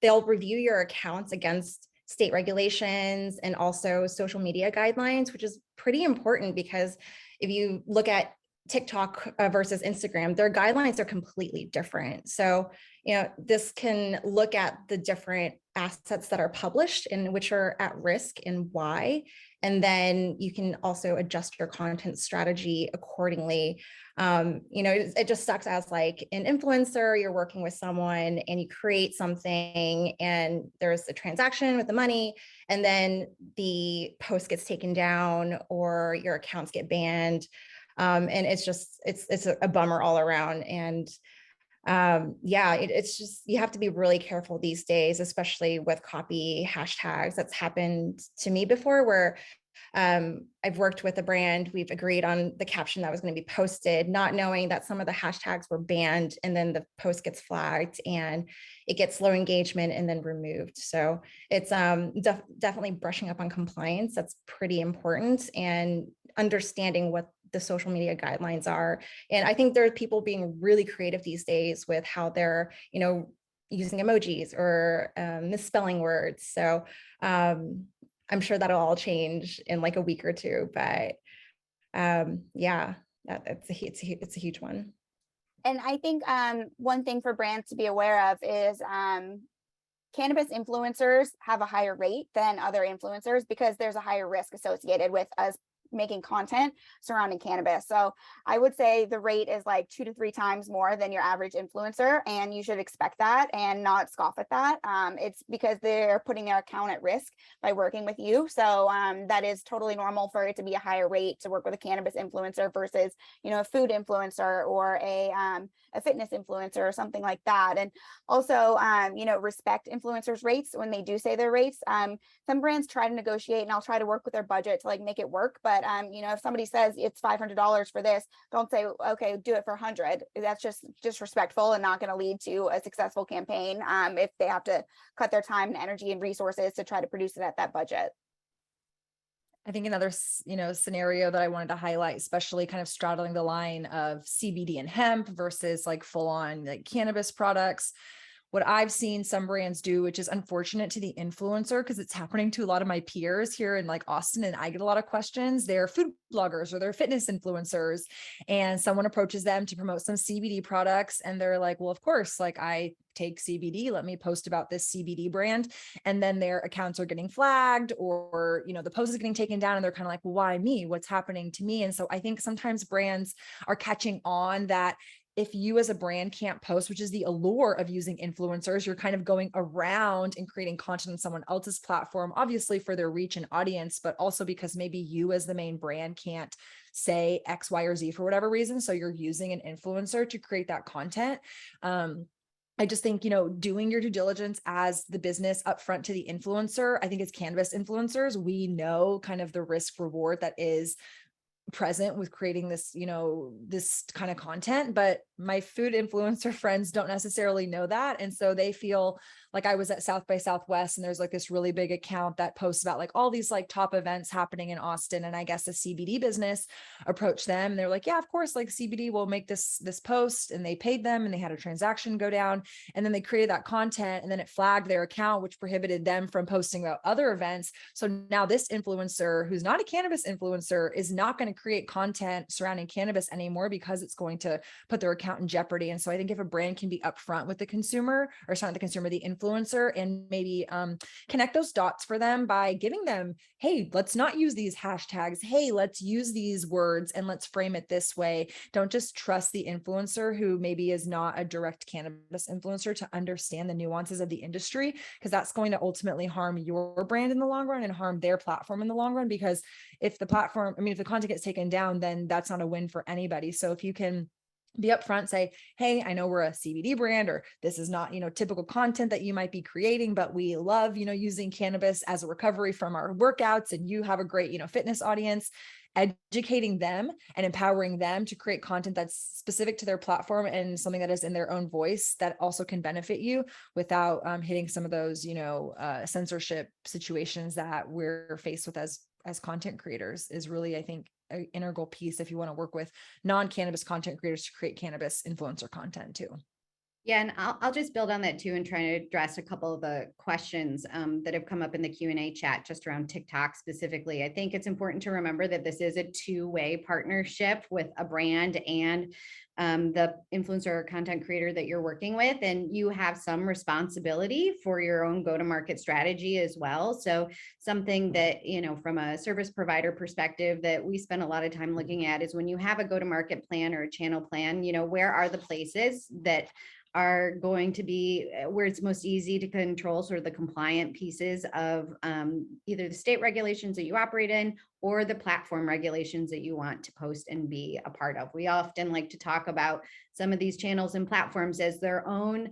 they'll review your accounts against state regulations and also social media guidelines, which is pretty important because if you look at TikTok versus Instagram, their guidelines are completely different. So, this can look at the different assets that are published and which are at risk and why. And then you can also adjust your content strategy accordingly. It just sucks as like an influencer, you're working with someone and you create something and there's a transaction with the money, and then the post gets taken down or your accounts get banned. And it's a bummer all around. And it's just, you have to be really careful these days, especially with copy hashtags. That's happened to me before, where I've worked with a brand, we've agreed on the caption that was going to be posted, not knowing that some of the hashtags were banned, and then the post gets flagged and it gets low engagement and then removed. So it's definitely brushing up on compliance. That's pretty important, and understanding what the social media guidelines are. And I think there are people being really creative these days with how they're, using emojis or misspelling words. So I'm sure that'll all change in like a week or two, but it's a huge one. And I think one thing for brands to be aware of is cannabis influencers have a higher rate than other influencers because there's a higher risk associated with us making content surrounding cannabis. So I would say the rate is like 2 to 3 times more than your average influencer, and you should expect that and not scoff at that. It's because they're putting their account at risk by working with you. So that is totally normal for it to be a higher rate to work with a cannabis influencer versus, a food influencer or a fitness influencer or something like that. And also, respect influencers' rates when they do say their rates. Some brands try to negotiate, and I'll try to work with their budget to like make it work. But if somebody says it's $500 for this, don't say, okay, do it for 100. That's just disrespectful and not going to lead to a successful campaign if they have to cut their time and energy and resources to try to produce it at that budget. I think another, scenario that I wanted to highlight, especially kind of straddling the line of CBD and hemp versus like full on like cannabis products. what I've seen some brands do, which is unfortunate to the influencer, because it's happening to a lot of my peers here in like Austin, and I get a lot of questions. They're food bloggers or they're fitness influencers, and someone approaches them to promote some CBD products, and they're like, well, of course, like I take CBD, let me post about this CBD brand. And then their accounts are getting flagged, or, the post is getting taken down, and they're kind of like, well, why me? What's happening to me? And so I think sometimes brands are catching on that if you as a brand can't post, which is the allure of using influencers, you're kind of going around and creating content on someone else's platform, obviously for their reach and audience, but also because maybe you as the main brand can't say X, Y, or Z for whatever reason. So you're using an influencer to create that content. I just think, doing your due diligence as the business upfront to the influencer. I think as cannabis influencers, we know kind of the risk reward that is present with creating this, this kind of content, but my food influencer friends don't necessarily know that. And so they feel like, I was at South by Southwest, and there's like this really big account that posts about like all these like top events happening in Austin. And I guess a CBD business approached them, and they're like, yeah, of course, like CBD will make this post, and they paid them, and they had a transaction go down, and then they created that content, and then it flagged their account, which prohibited them from posting about other events. So now this influencer, who's not a cannabis influencer, is not going to create content surrounding cannabis anymore, because it's going to put their account in jeopardy. And so I think if a brand can be upfront with the consumer, or sorry, not the consumer, the influencer, and maybe connect those dots for them by giving them, hey, let's not use these hashtags. Hey, let's use these words and let's frame it this way. Don't just trust the influencer who maybe is not a direct cannabis influencer to understand the nuances of the industry, because that's going to ultimately harm your brand in the long run and harm their platform in the long run. Because if the content gets taken down, then that's not a win for anybody. So if you can be upfront, say, hey, I know we're a CBD brand, or this is not, typical content that you might be creating, but we love, using cannabis as a recovery from our workouts, and you have a great, fitness audience. Educating them and empowering them to create content that's specific to their platform and something that is in their own voice that also can benefit you without hitting some of those, censorship situations that we're faced with as content creators, is really, I think, an integral piece if you want to work with non-cannabis content creators to create cannabis influencer content too. Yeah, and I'll just build on that too, and try to address a couple of the questions that have come up in the Q&A chat just around TikTok specifically. I think it's important to remember that this is a two-way partnership with a brand and the influencer or content creator that you're working with, and you have some responsibility for your own go-to-market strategy as well. So something that, from a service provider perspective that we spend a lot of time looking at is when you have a go-to-market plan or a channel plan, where are the places that are going to be where it's most easy to control sort of the compliant pieces of either the state regulations that you operate in or the platform regulations that you want to post and be a part of. We often like to talk about some of these channels and platforms as their own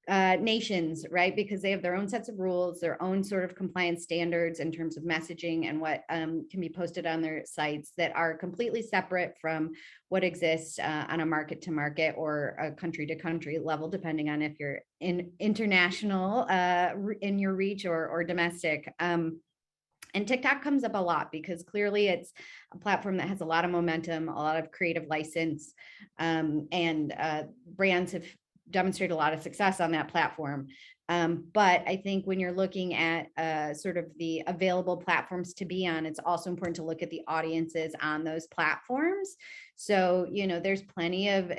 nations, right? Because they have their own sets of rules, their own sort of compliance standards in terms of messaging and what can be posted on their sites that are completely separate from what exists on a market to market or a country to country level, depending on if you're international in your reach or domestic. And TikTok comes up a lot because clearly it's a platform that has a lot of momentum, a lot of creative license, and brands have demonstrated a lot of success on that platform. But I think when you're looking at sort of the available platforms to be on, it's also important to look at the audiences on those platforms. So, there's plenty of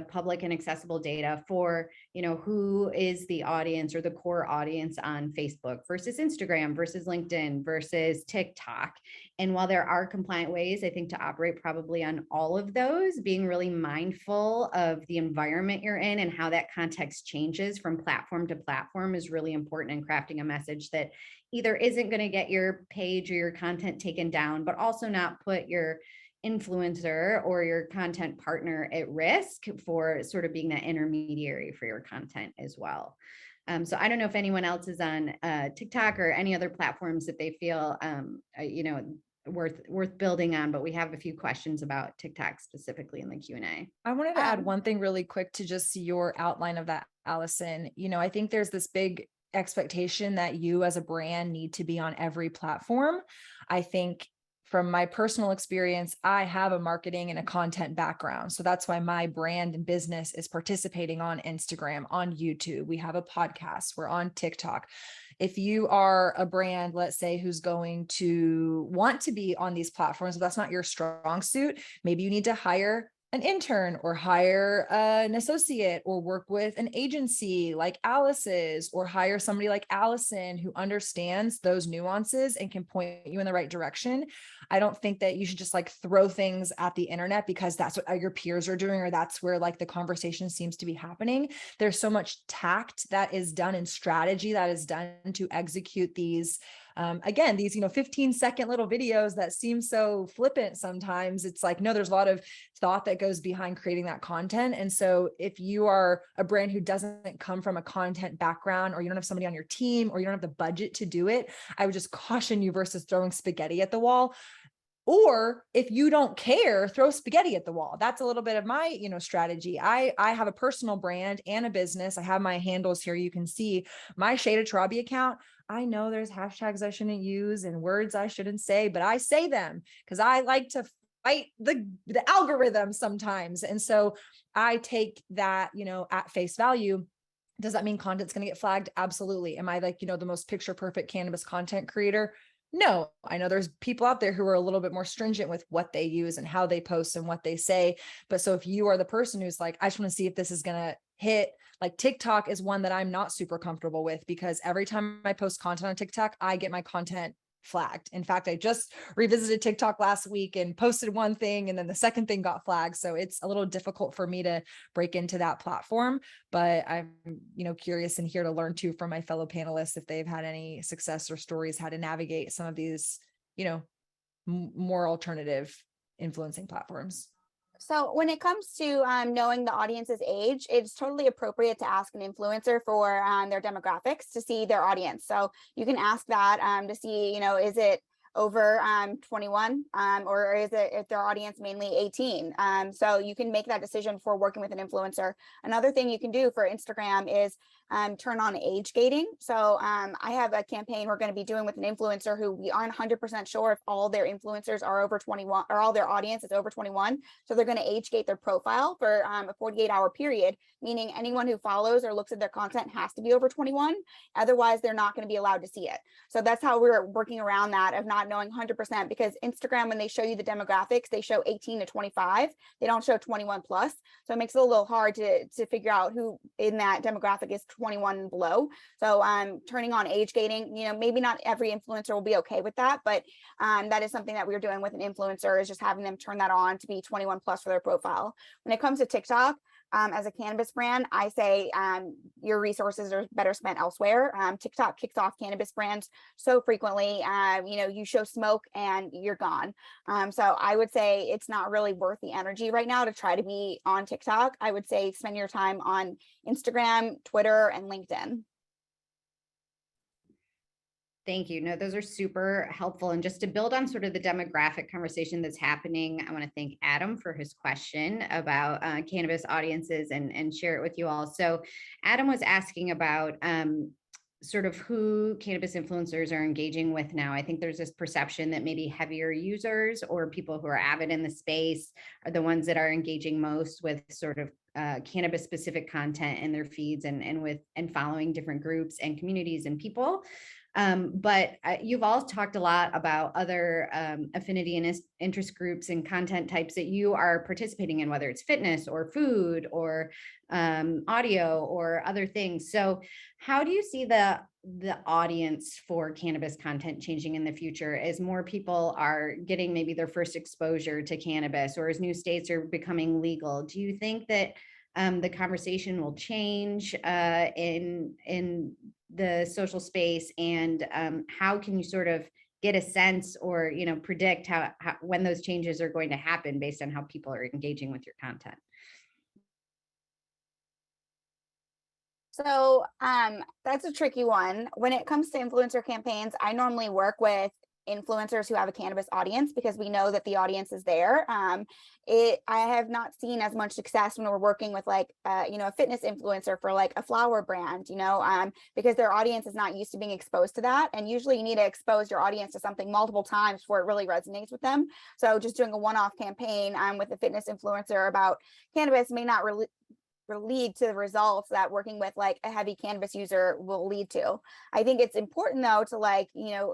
public and accessible data for, who is the audience or the core audience on Facebook versus Instagram versus LinkedIn versus TikTok. And while there are compliant ways, I think, to operate probably on all of those, being really mindful of the environment you're in and how that context changes from platform to platform is really important in crafting a message that either isn't going to get your page or your content taken down, but also not put your influencer or your content partner at risk for sort of being that intermediary for your content as well. So I don't know if anyone else is on TikTok or any other platforms that they feel, worth building on, but we have a few questions about TikTok specifically in the Q&A. I wanted to add one thing really quick to just your outline of that, Allison. I think there's this big expectation that you as a brand need to be on every platform. I think from my personal experience, I have a marketing and a content background. So that's why my brand and business is participating on Instagram, on YouTube. We have a podcast, we're on TikTok. If you are a brand, let's say, who's going to want to be on these platforms, but that's not your strong suit, maybe you need to hire an intern or hire an associate or work with an agency like Alice's, or hire somebody like Allison who understands those nuances and can point you in the right direction. I don't think that you should just like throw things at the internet because that's what your peers are doing, or that's where like the conversation seems to be happening. There's so much tact that is done and strategy that is done to execute these again, these, 15-second little videos that seem so flippant sometimes. It's like, no, there's a lot of thought that goes behind creating that content. And so if you are a brand who doesn't come from a content background, or you don't have somebody on your team, or you don't have the budget to do it, I would just caution you versus throwing spaghetti at the wall. Or if you don't care, throw spaghetti at the wall. That's a little bit of my, strategy. I have a personal brand and a business. I have my handles here. You can see my Shayda Torabi account. I know there's hashtags I shouldn't use and words I shouldn't say, but I say them because I like to fight the algorithm sometimes. And so I take that, at face value. Does that mean content's going to get flagged? Absolutely. Am I like, the most picture perfect cannabis content creator? No, I know there's people out there who are a little bit more stringent with what they use and how they post and what they say. But so if you are the person who's like, I just want to see if this is going to hit, like TikTok is one that I'm not super comfortable with, because every time I post content on TikTok, I get my content flagged. In fact, I just revisited TikTok last week and posted one thing, and then the second thing got flagged. So it's a little difficult for me to break into that platform, but I'm, curious and here to learn too from my fellow panelists if they've had any success or stories how to navigate some of these, more alternative influencing platforms. So when it comes to knowing the audience's age, it's totally appropriate to ask an influencer for their demographics to see their audience. So you can ask that to see, is it over 21 or is it if their audience mainly 18? So you can make that decision for working with an influencer. Another thing you can do for Instagram is turn on age gating. So I have a campaign we're going to be doing with an influencer who we aren't 100% sure if all their influencers are over 21 or all their audience is over 21. So they're going to age gate their profile for a 48-hour period, meaning anyone who follows or looks at their content has to be over 21. Otherwise, they're not going to be allowed to see it. So that's how we're working around that of not knowing 100%, because Instagram, when they show you the demographics, they show 18 to 25. They don't show 21 plus. So it makes it a little hard to figure out who in that demographic is 21 and below. So turning on age gating, maybe not every influencer will be okay with that, but that is something that we're doing with an influencer, is just having them turn that on to be 21 plus for their profile. When it comes to TikTok, as a cannabis brand, I say your resources are better spent elsewhere. TikTok kicks off cannabis brands so frequently. You show smoke and you're gone. So I would say it's not really worth the energy right now to try to be on TikTok. I would say spend your time on Instagram, Twitter, and LinkedIn. Thank you. No, those are super helpful. And just to build on sort of the demographic conversation that's happening, I want to thank Adam for his question about cannabis audiences and share it with you all. So Adam was asking about sort of who cannabis influencers are engaging with now. I think there's this perception that maybe heavier users or people who are avid in the space are the ones that are engaging most with sort of cannabis specific content in their feeds and following different groups and communities and people. But you've all talked a lot about other affinity and interest groups and content types that you are participating in, whether it's fitness or food or audio or other things. So how do you see the audience for cannabis content changing in the future as more people are getting maybe their first exposure to cannabis, or as new states are becoming legal? Do you think that the conversation will change in the social space, and how can you sort of get a sense or predict how when those changes are going to happen based on how people are engaging with your content? So that's a tricky one. When it comes to influencer campaigns, I normally work with influencers who have a cannabis audience, because we know that the audience is there. I have not seen as much success when we're working with like, a fitness influencer for like a flower brand, because their audience is not used to being exposed to that. And usually you need to expose your audience to something multiple times before it really resonates with them. So just doing a one-off campaign with a fitness influencer about cannabis may not really lead to the results that working with like a heavy cannabis user will lead to. I think it's important though to like,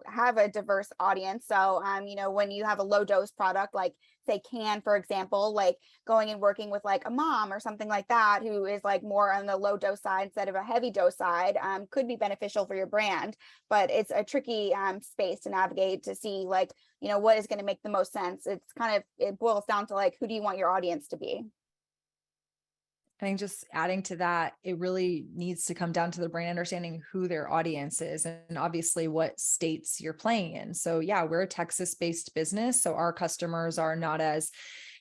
have a diverse audience. So, when you have a low dose product, like say Can, for example, like going and working with like a mom or something like that, who is like more on the low dose side instead of a heavy dose side, could be beneficial for your brand, but it's a tricky space to navigate to see like, what is going to make the most sense. It boils down to like, who do you want your audience to be? I think just adding to that, it really needs to come down to the brand understanding who their audience is and obviously what states you're playing in. So yeah, we're a Texas-based business. So our customers are not as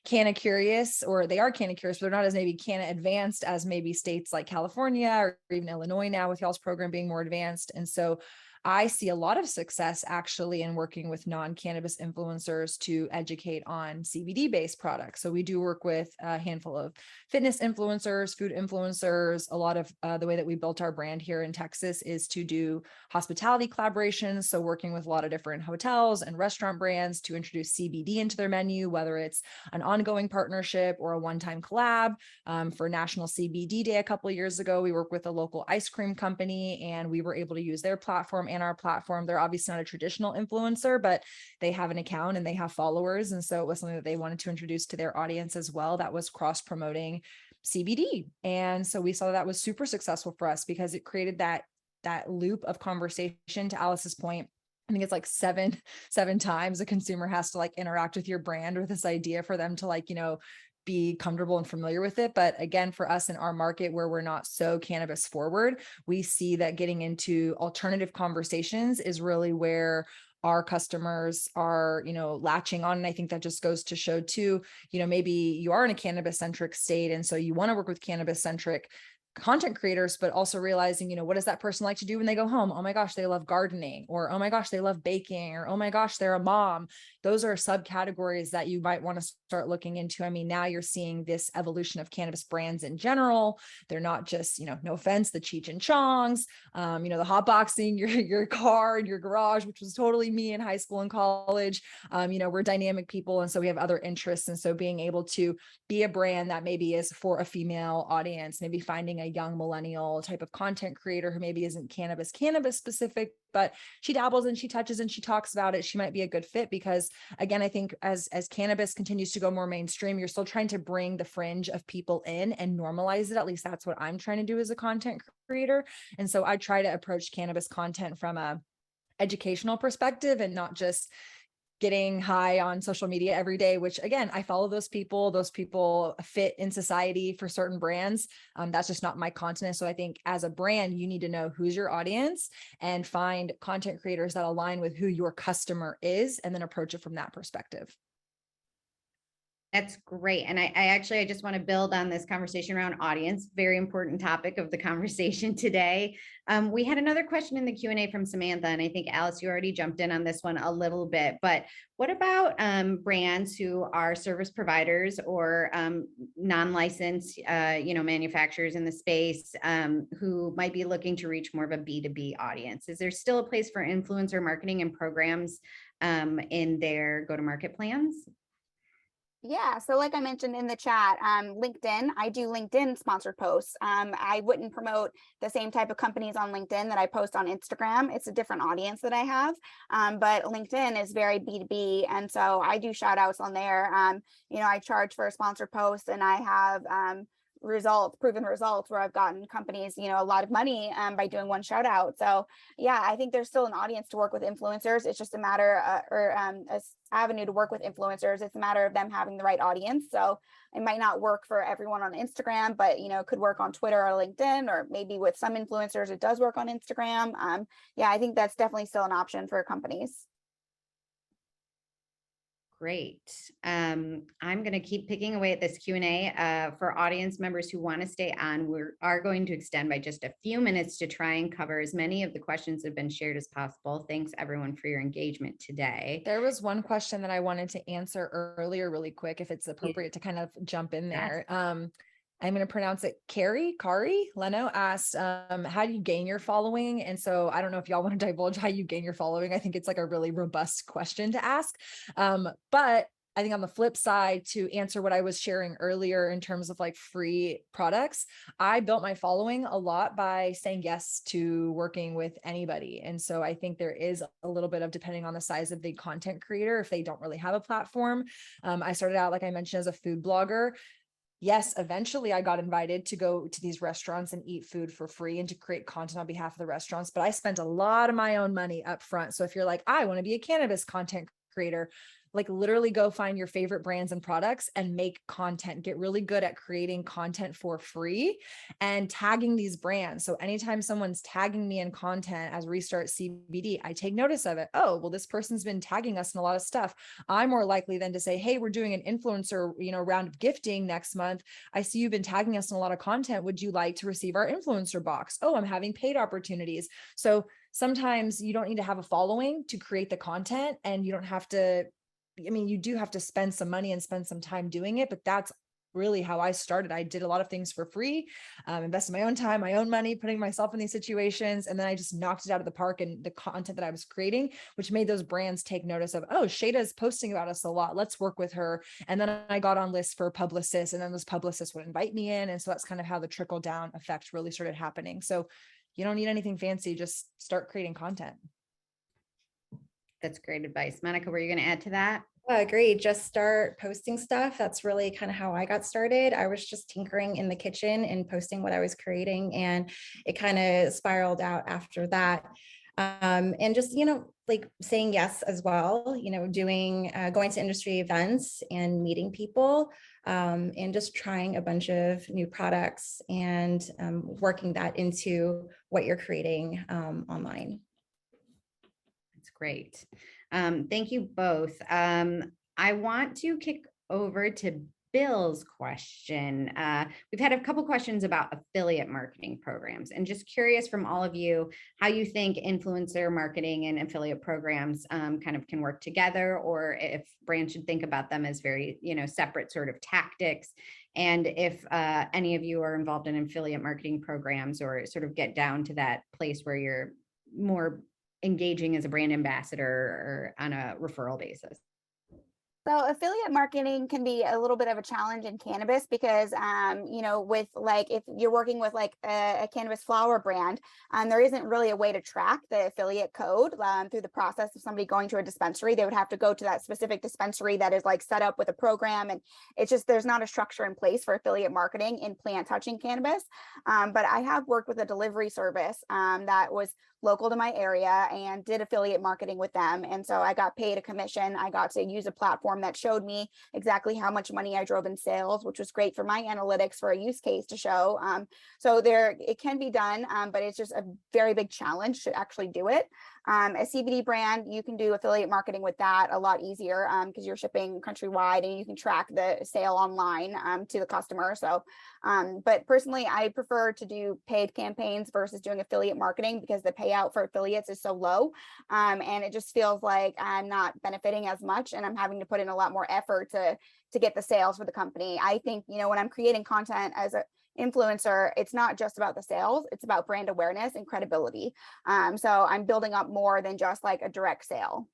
canna curious, or they are canna curious, but they're not as maybe canna advanced as maybe states like California or even Illinois now with y'all's program being more advanced. And so I see a lot of success actually in working with non-cannabis influencers to educate on CBD-based products. So we do work with a handful of fitness influencers, food influencers. A lot of the way that we built our brand here in Texas is to do hospitality collaborations. So working with a lot of different hotels and restaurant brands to introduce CBD into their menu, whether it's an ongoing partnership or a one-time collab. For National CBD Day a couple of years ago, we worked with a local ice cream company and we were able to use their platform and our platform. They're obviously not a traditional influencer, but they have an account and they have followers. And so it was something that they wanted to introduce to their audience as well. That was cross-promoting CBD. And so we saw that was super successful for us because it created that loop of conversation. To Alice's point, I think it's like seven times a consumer has to like interact with your brand or this idea for them to like, be comfortable and familiar with it. But again, for us in our market where we're not so cannabis forward, we see that getting into alternative conversations is really where our customers are, latching on. And I think that just goes to show too, maybe you are in a cannabis centric state. And so you want to work with cannabis centric content creators, but also realizing, what does that person like to do when they go home? Oh my gosh, they love gardening, or oh my gosh, they love baking, or oh my gosh, they're a mom. Those are subcategories that you might want to start looking into. I mean, now you're seeing this evolution of cannabis brands in general. They're not just, no offense, the Cheech and Chongs, the hot boxing your car in your garage, which was totally me in high school and college. We're dynamic people. And so we have other interests. And so being able to be a brand that maybe is for a female audience, maybe finding a young millennial type of content creator who maybe isn't cannabis specific, but she dabbles and she touches and she talks about it, she might be a good fit. Because again, I think as cannabis continues to go more mainstream, you're still trying to bring the fringe of people in and normalize it. At least that's what I'm trying to do as a content creator. And so I try to approach cannabis content from a educational perspective and not just getting high on social media every day, which again, I follow those people fit in society for certain brands. That's just not my content. So I think as a brand, you need to know who's your audience and find content creators that align with who your customer is, and then approach it from that perspective. That's great. And I just want to build on this conversation around audience, very important topic of the conversation today. We had another question in the Q&A from Samantha, and I think Alice, you already jumped in on this one a little bit, but what about brands who are service providers or non-licensed, manufacturers in the space who might be looking to reach more of a B2B audience? Is there still a place for influencer marketing and programs in their go-to-market plans? Yeah, so like I mentioned in the chat, LinkedIn, I do LinkedIn sponsored posts. I wouldn't promote the same type of companies on LinkedIn that I post on Instagram. It's a different audience that I have, but LinkedIn is very B2B. And so I do shout outs on there. I charge for a sponsored post, and I have proven results where I've gotten companies, a lot of money by doing one shout out. So yeah, I think there's still an audience to work with influencers. It's just a matter an avenue to work with influencers. It's a matter of them having the right audience. So it might not work for everyone on Instagram, but could work on Twitter or LinkedIn, or maybe with some influencers, it does work on Instagram. I think that's definitely still an option for companies. Great. I'm going to keep picking away at this Q&A. For audience members who want to stay on, we are going to extend by just a few minutes to try and cover as many of the questions that have been shared as possible. Thanks everyone for your engagement today. There was one question that I wanted to answer earlier really quick, if it's appropriate to kind of jump in there. I'm going to pronounce it. Kari Leno asked, how do you gain your following? And so I don't know if y'all want to divulge how you gain your following. I think it's like a really robust question to ask. But I think on the flip side, to answer what I was sharing earlier in terms of like free products, I built my following a lot by saying yes to working with anybody. And so I think there is a little bit of, depending on the size of the content creator, if they don't really have a platform. I started out, like I mentioned, as a food blogger. Yes, eventually I got invited to go to these restaurants and eat food for free and to create content on behalf of the restaurants, but I spent a lot of my own money up front. So if you're like, I want to be a cannabis content creator, like literally go find your favorite brands and products and make content, get really good at creating content for free and tagging these brands. So anytime someone's tagging me in content as Restart CBD, I take notice of it. Oh, well, this person's been tagging us in a lot of stuff. I'm more likely than to say, hey, we're doing an influencer, round of gifting next month. I see you've been tagging us in a lot of content. Would you like to receive our influencer box? Oh, I'm having paid opportunities. So sometimes you don't need to have a following to create the content, and you don't have to, you do have to spend some money and spend some time doing it, but that's really how I started. I did a lot of things for free, invested my own time, my own money, putting myself in these situations. And then I just knocked it out of the park, and the content that I was creating, which made those brands take notice of, oh, Shayda is posting about us a lot. Let's work with her. And then I got on lists for publicists, and then those publicists would invite me in. And so that's kind of how the trickle down effect really started happening. So you don't need anything fancy, just start creating content. That's great advice. Monica, were you going to add to that? I agree. Just start posting stuff. That's really kind of how I got started. I was just tinkering in the kitchen and posting what I was creating, and it kind of spiraled out after that. And just, like saying yes as well, doing, going to industry events and meeting people, and just trying a bunch of new products and working that into what you're creating online. That's great. Thank you both. I want to kick over to Bill's question. We've had a couple questions about affiliate marketing programs, and just curious from all of you how you think influencer marketing and affiliate programs kind of can work together, or if brands should think about them as very, separate sort of tactics. And if any of you are involved in affiliate marketing programs, or sort of get down to that place where you're more engaging as a brand ambassador or on a referral basis. So affiliate marketing can be a little bit of a challenge in cannabis because, with like, if you're working with like a cannabis flower brand, there isn't really a way to track the affiliate code through the process of somebody going to a dispensary. They would have to go to that specific dispensary that is like set up with a program. And it's just, there's not a structure in place for affiliate marketing in plant touching cannabis. But I have worked with a delivery service that was local to my area and did affiliate marketing with them. And so I got paid a commission. I got to use a platform that showed me exactly how much money I drove in sales, which was great for my analytics for a use case to show. So it can be done, but it's just a very big challenge to actually do it. A CBD brand, you can do affiliate marketing with that a lot easier because you're shipping countrywide and you can track the sale online to the customer. So, but personally, I prefer to do paid campaigns versus doing affiliate marketing because the payout for affiliates is so low. And it just feels like I'm not benefiting as much, and I'm having to put in a lot more effort to get the sales for the company. I think, when I'm creating content as a influencer, it's not just about the sales, it's about brand awareness and credibility. So I'm building up more than just like a direct sale.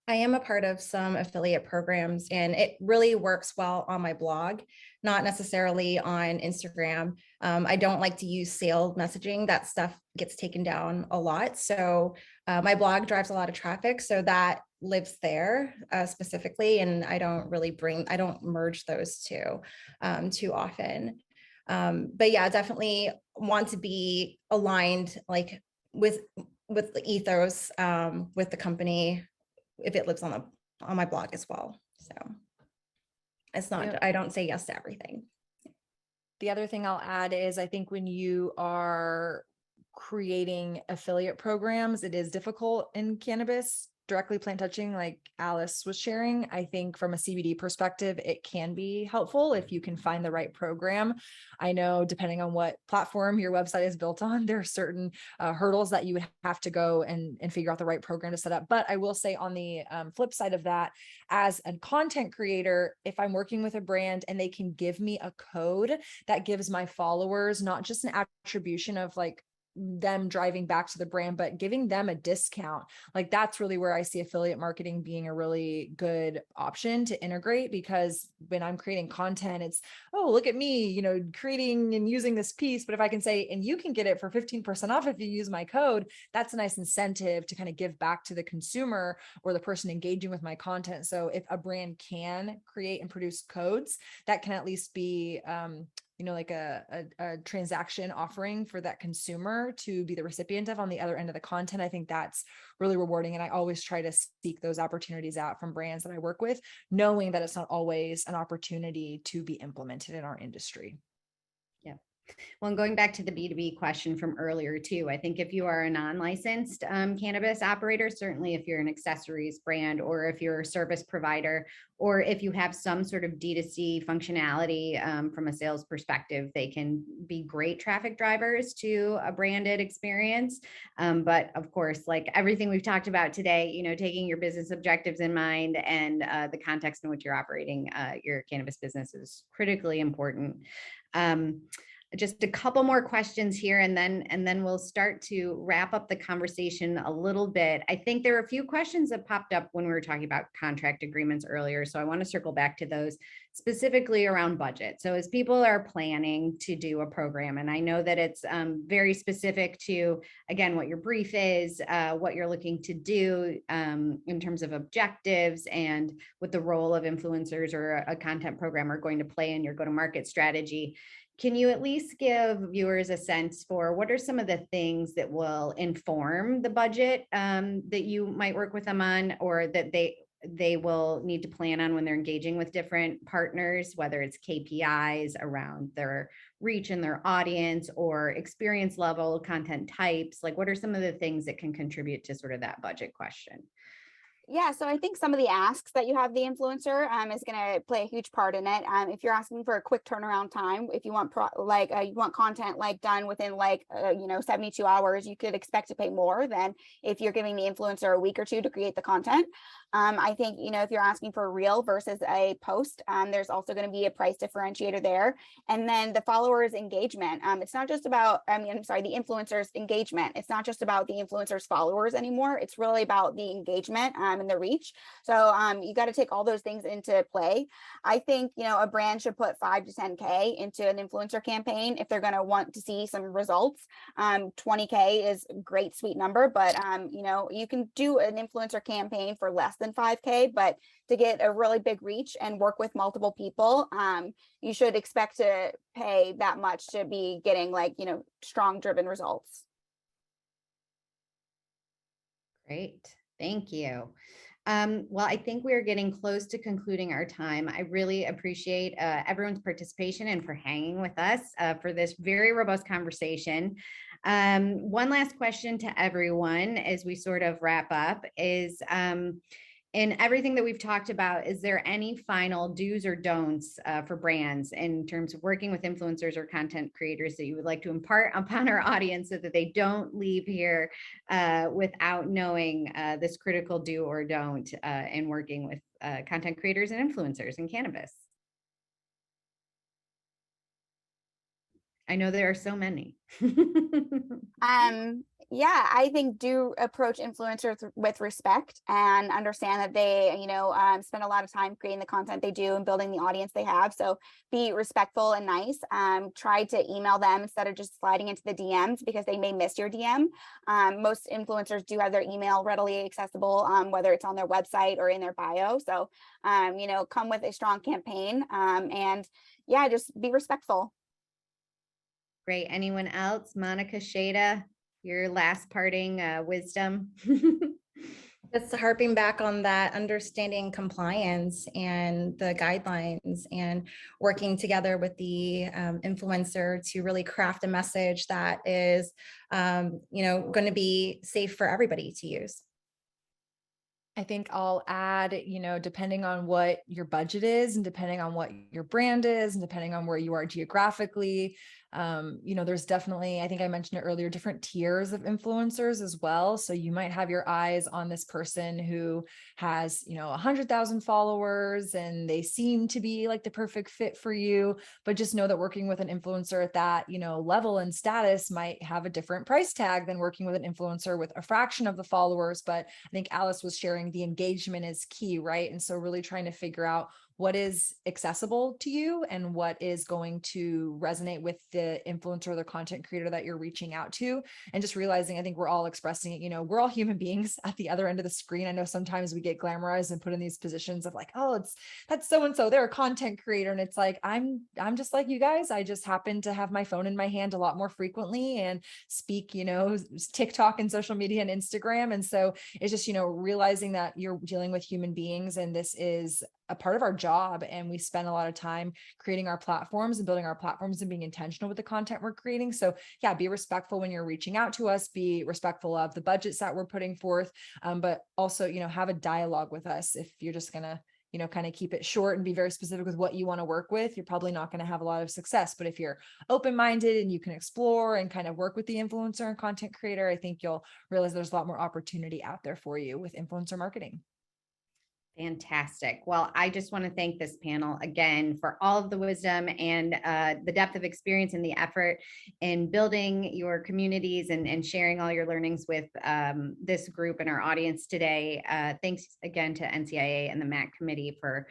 I am a part of some affiliate programs, and it really works well on my blog, not necessarily on Instagram. I don't like to use sales messaging. That stuff gets taken down a lot. So my blog drives a lot of traffic, so that lives there specifically. And I don't merge those two too often. But yeah, definitely want to be aligned like with the ethos with the company if it lives on my blog as well. So it's not, I don't say yes to everything. The other thing I'll add is I think when you are creating affiliate programs, it is difficult in cannabis directly plant touching like Alice was sharing, I think from a CBD perspective, it can be helpful if you can find the right program. I know depending on what platform your website is built on, there are certain hurdles that you would have to go and figure out the right program to set up. But I will say on the flip side of that, as a content creator, if I'm working with a brand and they can give me a code that gives my followers not just an attribution of like them driving back to the brand, but giving them a discount. Like that's really where I see affiliate marketing being a really good option to integrate, because when I'm creating content, it's, oh, look at me, you know, creating and using this piece. But if I can say, and you can get it for 15% off if you use my code, that's a nice incentive to kind of give back to the consumer or the person engaging with my content. So if a brand can create and produce codes, that can at least be, you know, like a transaction offering for that consumer to be the recipient of on the other end of the content. I think that's really rewarding. And I always try to seek those opportunities out from brands that I work with, knowing that it's not always an opportunity to be implemented in our industry. Well, and going back to the B2B question from earlier too, I think if you are a non-licensed cannabis operator, certainly if you're an accessories brand or if you're a service provider, or if you have some sort of D2C functionality from a sales perspective, they can be great traffic drivers to a branded experience. But of course, like everything we've talked about today, you know, taking your business objectives in mind and the context in which you're operating your cannabis business is critically important. Just a couple more questions here, and then we'll start to wrap up the conversation a little bit. I think there are a few questions that popped up when we were talking about contract agreements earlier, so I want to circle back to those, specifically around budget. So as people are planning to do a program, and I know that it's very specific to, again, what your brief is, what you're looking to do in terms of objectives, and what the role of influencers or a content program are going to play in your go-to-market strategy. Can you at least give viewers a sense for what are some of the things that will inform the budget that you might work with them on, or that they will need to plan on when they're engaging with different partners, whether it's KPIs around their reach and their audience or experience level, content types? Like, what are some of the things that can contribute to sort of that budget question? Yeah, so I think some of the asks that you have the influencer is going to play a huge part in it. If you're asking for a quick turnaround time, if you want you want content like done within 72 hours, you could expect to pay more than if you're giving the influencer a week or two to create the content. I think, you know, if you're asking for a reel versus a post, there's also going to be a price differentiator there. And then the followers engagement. It's not just about, the influencers engagement. It's not just about the influencers followers anymore. It's really about the engagement and the reach. So you got to take all those things into play. I think, you know, a brand should put 5 to 10K into an influencer campaign if they're going to want to see some results. 20K is a great sweet number, but you know, you can do an influencer campaign for less than 5K, but to get a really big reach and work with multiple people, you should expect to pay that much to be getting strong driven results. Great. Thank you. Well, I think we're getting close to concluding our time. I really appreciate everyone's participation and for hanging with us for this very robust conversation. One last question to everyone as we sort of wrap up is, in everything that we've talked about, is there any final do's or don'ts for brands in terms of working with influencers or content creators that you would like to impart upon our audience so that they don't leave here without knowing this critical do or don't in working with content creators and influencers in cannabis? I know there are so many. Yeah, I think do approach influencers with respect and understand that they, spend a lot of time creating the content they do and building the audience they have. So be respectful and nice. Try to email them instead of just sliding into the DMs because they may miss your DM. Most influencers do have their email readily accessible, whether it's on their website or in their bio. So, come with a strong campaign and yeah, just be respectful. Great. Anyone else? Monica, Shayda, your last parting wisdom? Just harping back on that, understanding compliance and the guidelines and working together with the influencer to really craft a message that is, going to be safe for everybody to use. I think I'll add, depending on what your budget is and depending on what your brand is and depending on where you are geographically, there's definitely, I think I mentioned it earlier, different tiers of influencers as well. So you might have your eyes on this person who has, 100,000 followers and they seem to be like the perfect fit for you, but just know that working with an influencer at that, level and status might have a different price tag than working with an influencer with a fraction of the followers. But I think Alice was sharing the engagement is key, right? And so really trying to figure out what is accessible to you and what is going to resonate with the influencer or the content creator that you're reaching out to. And just realizing, I think we're all expressing it, we're all human beings at the other end of the screen. I know sometimes we get glamorized and put in these positions of like, oh, that's so-and-so, they're a content creator. And it's like, I'm just like you guys. I just happen to have my phone in my hand a lot more frequently and speak, TikTok and social media and Instagram. And so it's just, realizing that you're dealing with human beings and this is a part of our job. And we spend a lot of time creating our platforms and building our platforms and being intentional with the content we're creating. So yeah, be respectful when you're reaching out to us, be respectful of the budgets that we're putting forth, but also, have a dialogue with us. If you're just going to, kind of keep it short and be very specific with what you want to work with, you're probably not going to have a lot of success. But if you're open-minded and you can explore and kind of work with the influencer and content creator, I think you'll realize there's a lot more opportunity out there for you with influencer marketing. Fantastic. Well, I just want to thank this panel again for all of the wisdom and the depth of experience and the effort in building your communities and sharing all your learnings with this group and our audience today. Thanks again to NCIA and the MAC committee for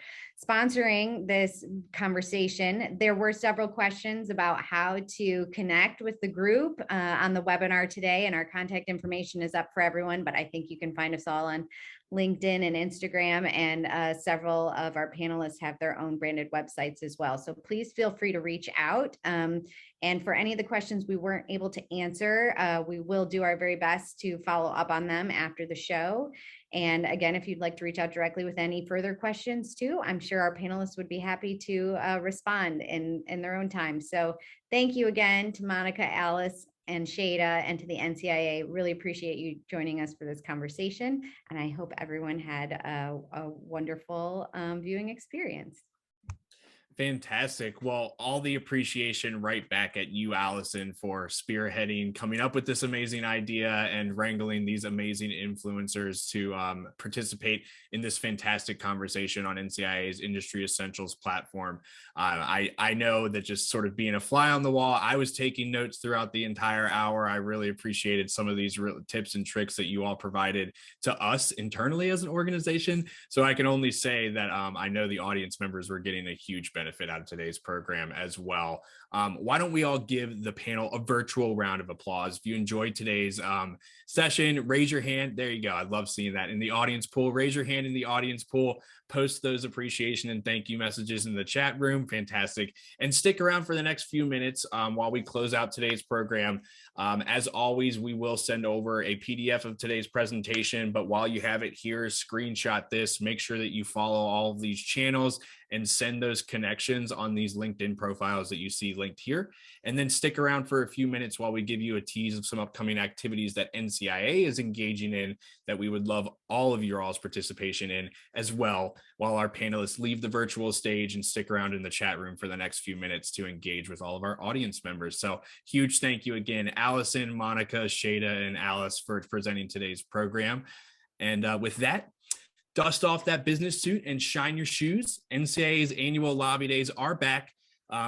sponsoring this conversation. There were several questions about how to connect with the group on the webinar today, and our contact information is up for everyone, but I think you can find us all on LinkedIn and Instagram, and several of our panelists have their own branded websites as well. So please feel free to reach out. And for any of the questions we weren't able to answer, we will do our very best to follow up on them after the show. And again, if you'd like to reach out directly with any further questions too, I'm sure our panelists would be happy to respond in their own time. So thank you again to Monica, Alice, and Shayda, and to the NCIA. Really appreciate you joining us for this conversation. And I hope everyone had a wonderful viewing experience. Fantastic. Well, all the appreciation right back at you, Allison, for spearheading, coming up with this amazing idea and wrangling these amazing influencers to participate in this fantastic conversation on NCIA's Industry Essentials platform. I know that just sort of being a fly on the wall, I was taking notes throughout the entire hour. I really appreciated some of these tips and tricks that you all provided to us internally as an organization. So I can only say that I know the audience members were getting a huge benefit out of today's program as well. Why don't we all give the panel a virtual round of applause? If you enjoyed today's session, raise your hand. There you go. I love seeing that in the audience pool. Raise your hand in the audience pool. Post those appreciation and thank you messages in the chat room. Fantastic. And stick around for the next few minutes while we close out today's program. As always, we will send over a PDF of today's presentation, but while you have it here, screenshot this, make sure that you follow all of these channels and send those connections on these LinkedIn profiles that you see linked here. And then stick around for a few minutes while we give you a tease of some upcoming activities that NCIA is engaging in that we would love all of your all's participation in as well, while our panelists leave the virtual stage and stick around in the chat room for the next few minutes to engage with all of our audience members. So huge thank you again, Allison, Monica, Shayda, and Alice for presenting today's program. And with that, dust off that business suit and shine your shoes. NCIA's annual lobby days are back.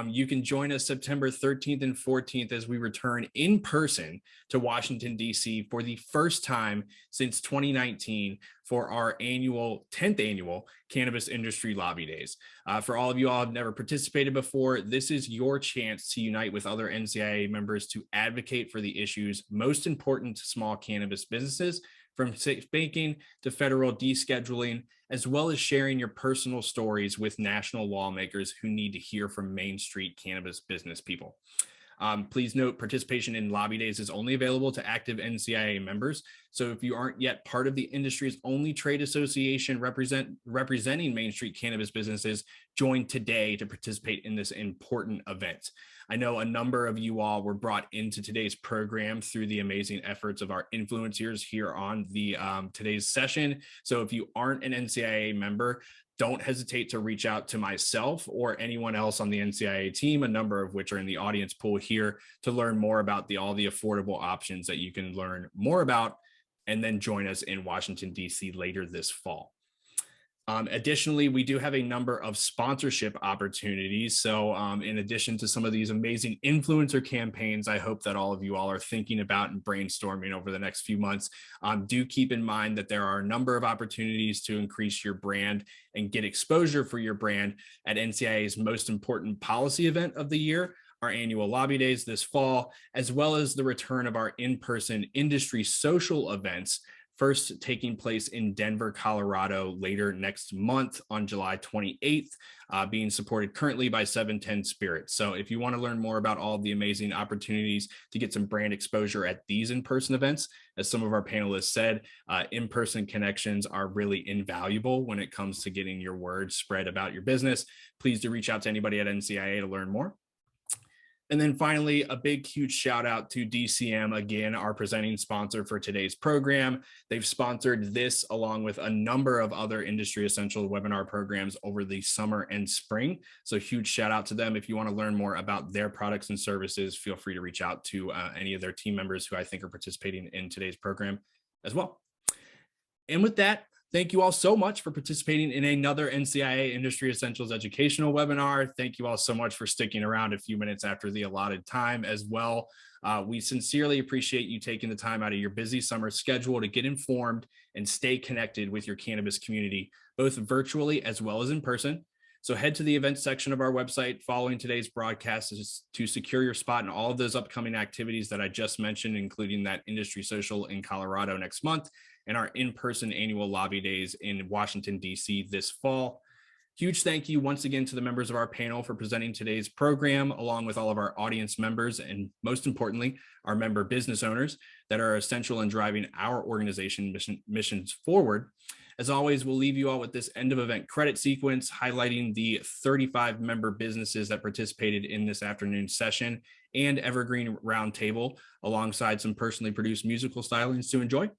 You can join us September 13th and 14th as we return in person to Washington, D.C. for the first time since 2019 for our 10th annual Cannabis Industry Lobby Days. For all of you all who have never participated before, this is your chance to unite with other NCIA members to advocate for the issues most important to small cannabis businesses, from safe banking to federal descheduling, as well as sharing your personal stories with national lawmakers who need to hear from Main Street cannabis business people. Please note, participation in lobby days is only available to active NCIA members. So if you aren't yet part of the industry's only trade association representing Main Street cannabis businesses, join today to participate in this important event. I know a number of you all were brought into today's program through the amazing efforts of our influencers here on the today's session. So if you aren't an NCIA member, don't hesitate to reach out to myself or anyone else on the NCIA team, a number of which are in the audience pool here, to learn more about all the affordable options that you can learn more about, and then join us in Washington, D.C. later this fall. Additionally, we do have a number of sponsorship opportunities. So in addition to some of these amazing influencer campaigns, I hope that all of you all are thinking about and brainstorming over the next few months. Do keep in mind that there are a number of opportunities to increase your brand and get exposure for your brand at NCIA's most important policy event of the year, our annual lobby days this fall, as well as the return of our in-person industry social events, first taking place in Denver, Colorado later next month on July 28th, being supported currently by 710 Spirits. So if you want to learn more about all of the amazing opportunities to get some brand exposure at these in-person events, as some of our panelists said, in-person connections are really invaluable when it comes to getting your word spread about your business. Please do reach out to anybody at NCIA to learn more. And then finally, a big, huge shout out to DCM, again, our presenting sponsor for today's program. They've sponsored this along with a number of other industry essential webinar programs over the summer and spring. So huge shout out to them. If you want to learn more about their products and services, feel free to reach out to any of their team members who I think are participating in today's program as well. And with that, thank you all so much for participating in another NCIA Industry Essentials educational webinar. Thank you all so much for sticking around a few minutes after the allotted time as well. We sincerely appreciate you taking the time out of your busy summer schedule to get informed and stay connected with your cannabis community, both virtually as well as in person. So head to the events section of our website following today's broadcast to secure your spot in all of those upcoming activities that I just mentioned, including that industry social in Colorado next month and our in-person annual lobby days in Washington, D.C. this fall. Huge thank you once again to the members of our panel for presenting today's program, along with all of our audience members, and most importantly, our member business owners that are essential in driving our organization missions forward. As always, we'll leave you all with this end of event credit sequence highlighting the 35 member businesses that participated in this afternoon's session and Evergreen Roundtable, alongside some personally produced musical stylings to enjoy.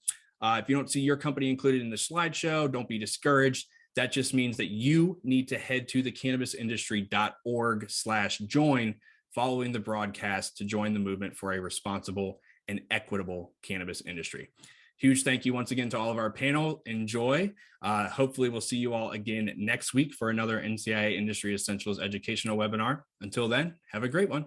If you don't see your company included in the slideshow, don't be discouraged. That just means that you need to head to thecannabisindustry.org/join following the broadcast to join the movement for a responsible and equitable cannabis industry. Huge thank you once again to all of our panel. Enjoy. Hopefully we'll see you all again next week for another NCIA Industry Essentials educational webinar. Until then, have a great one.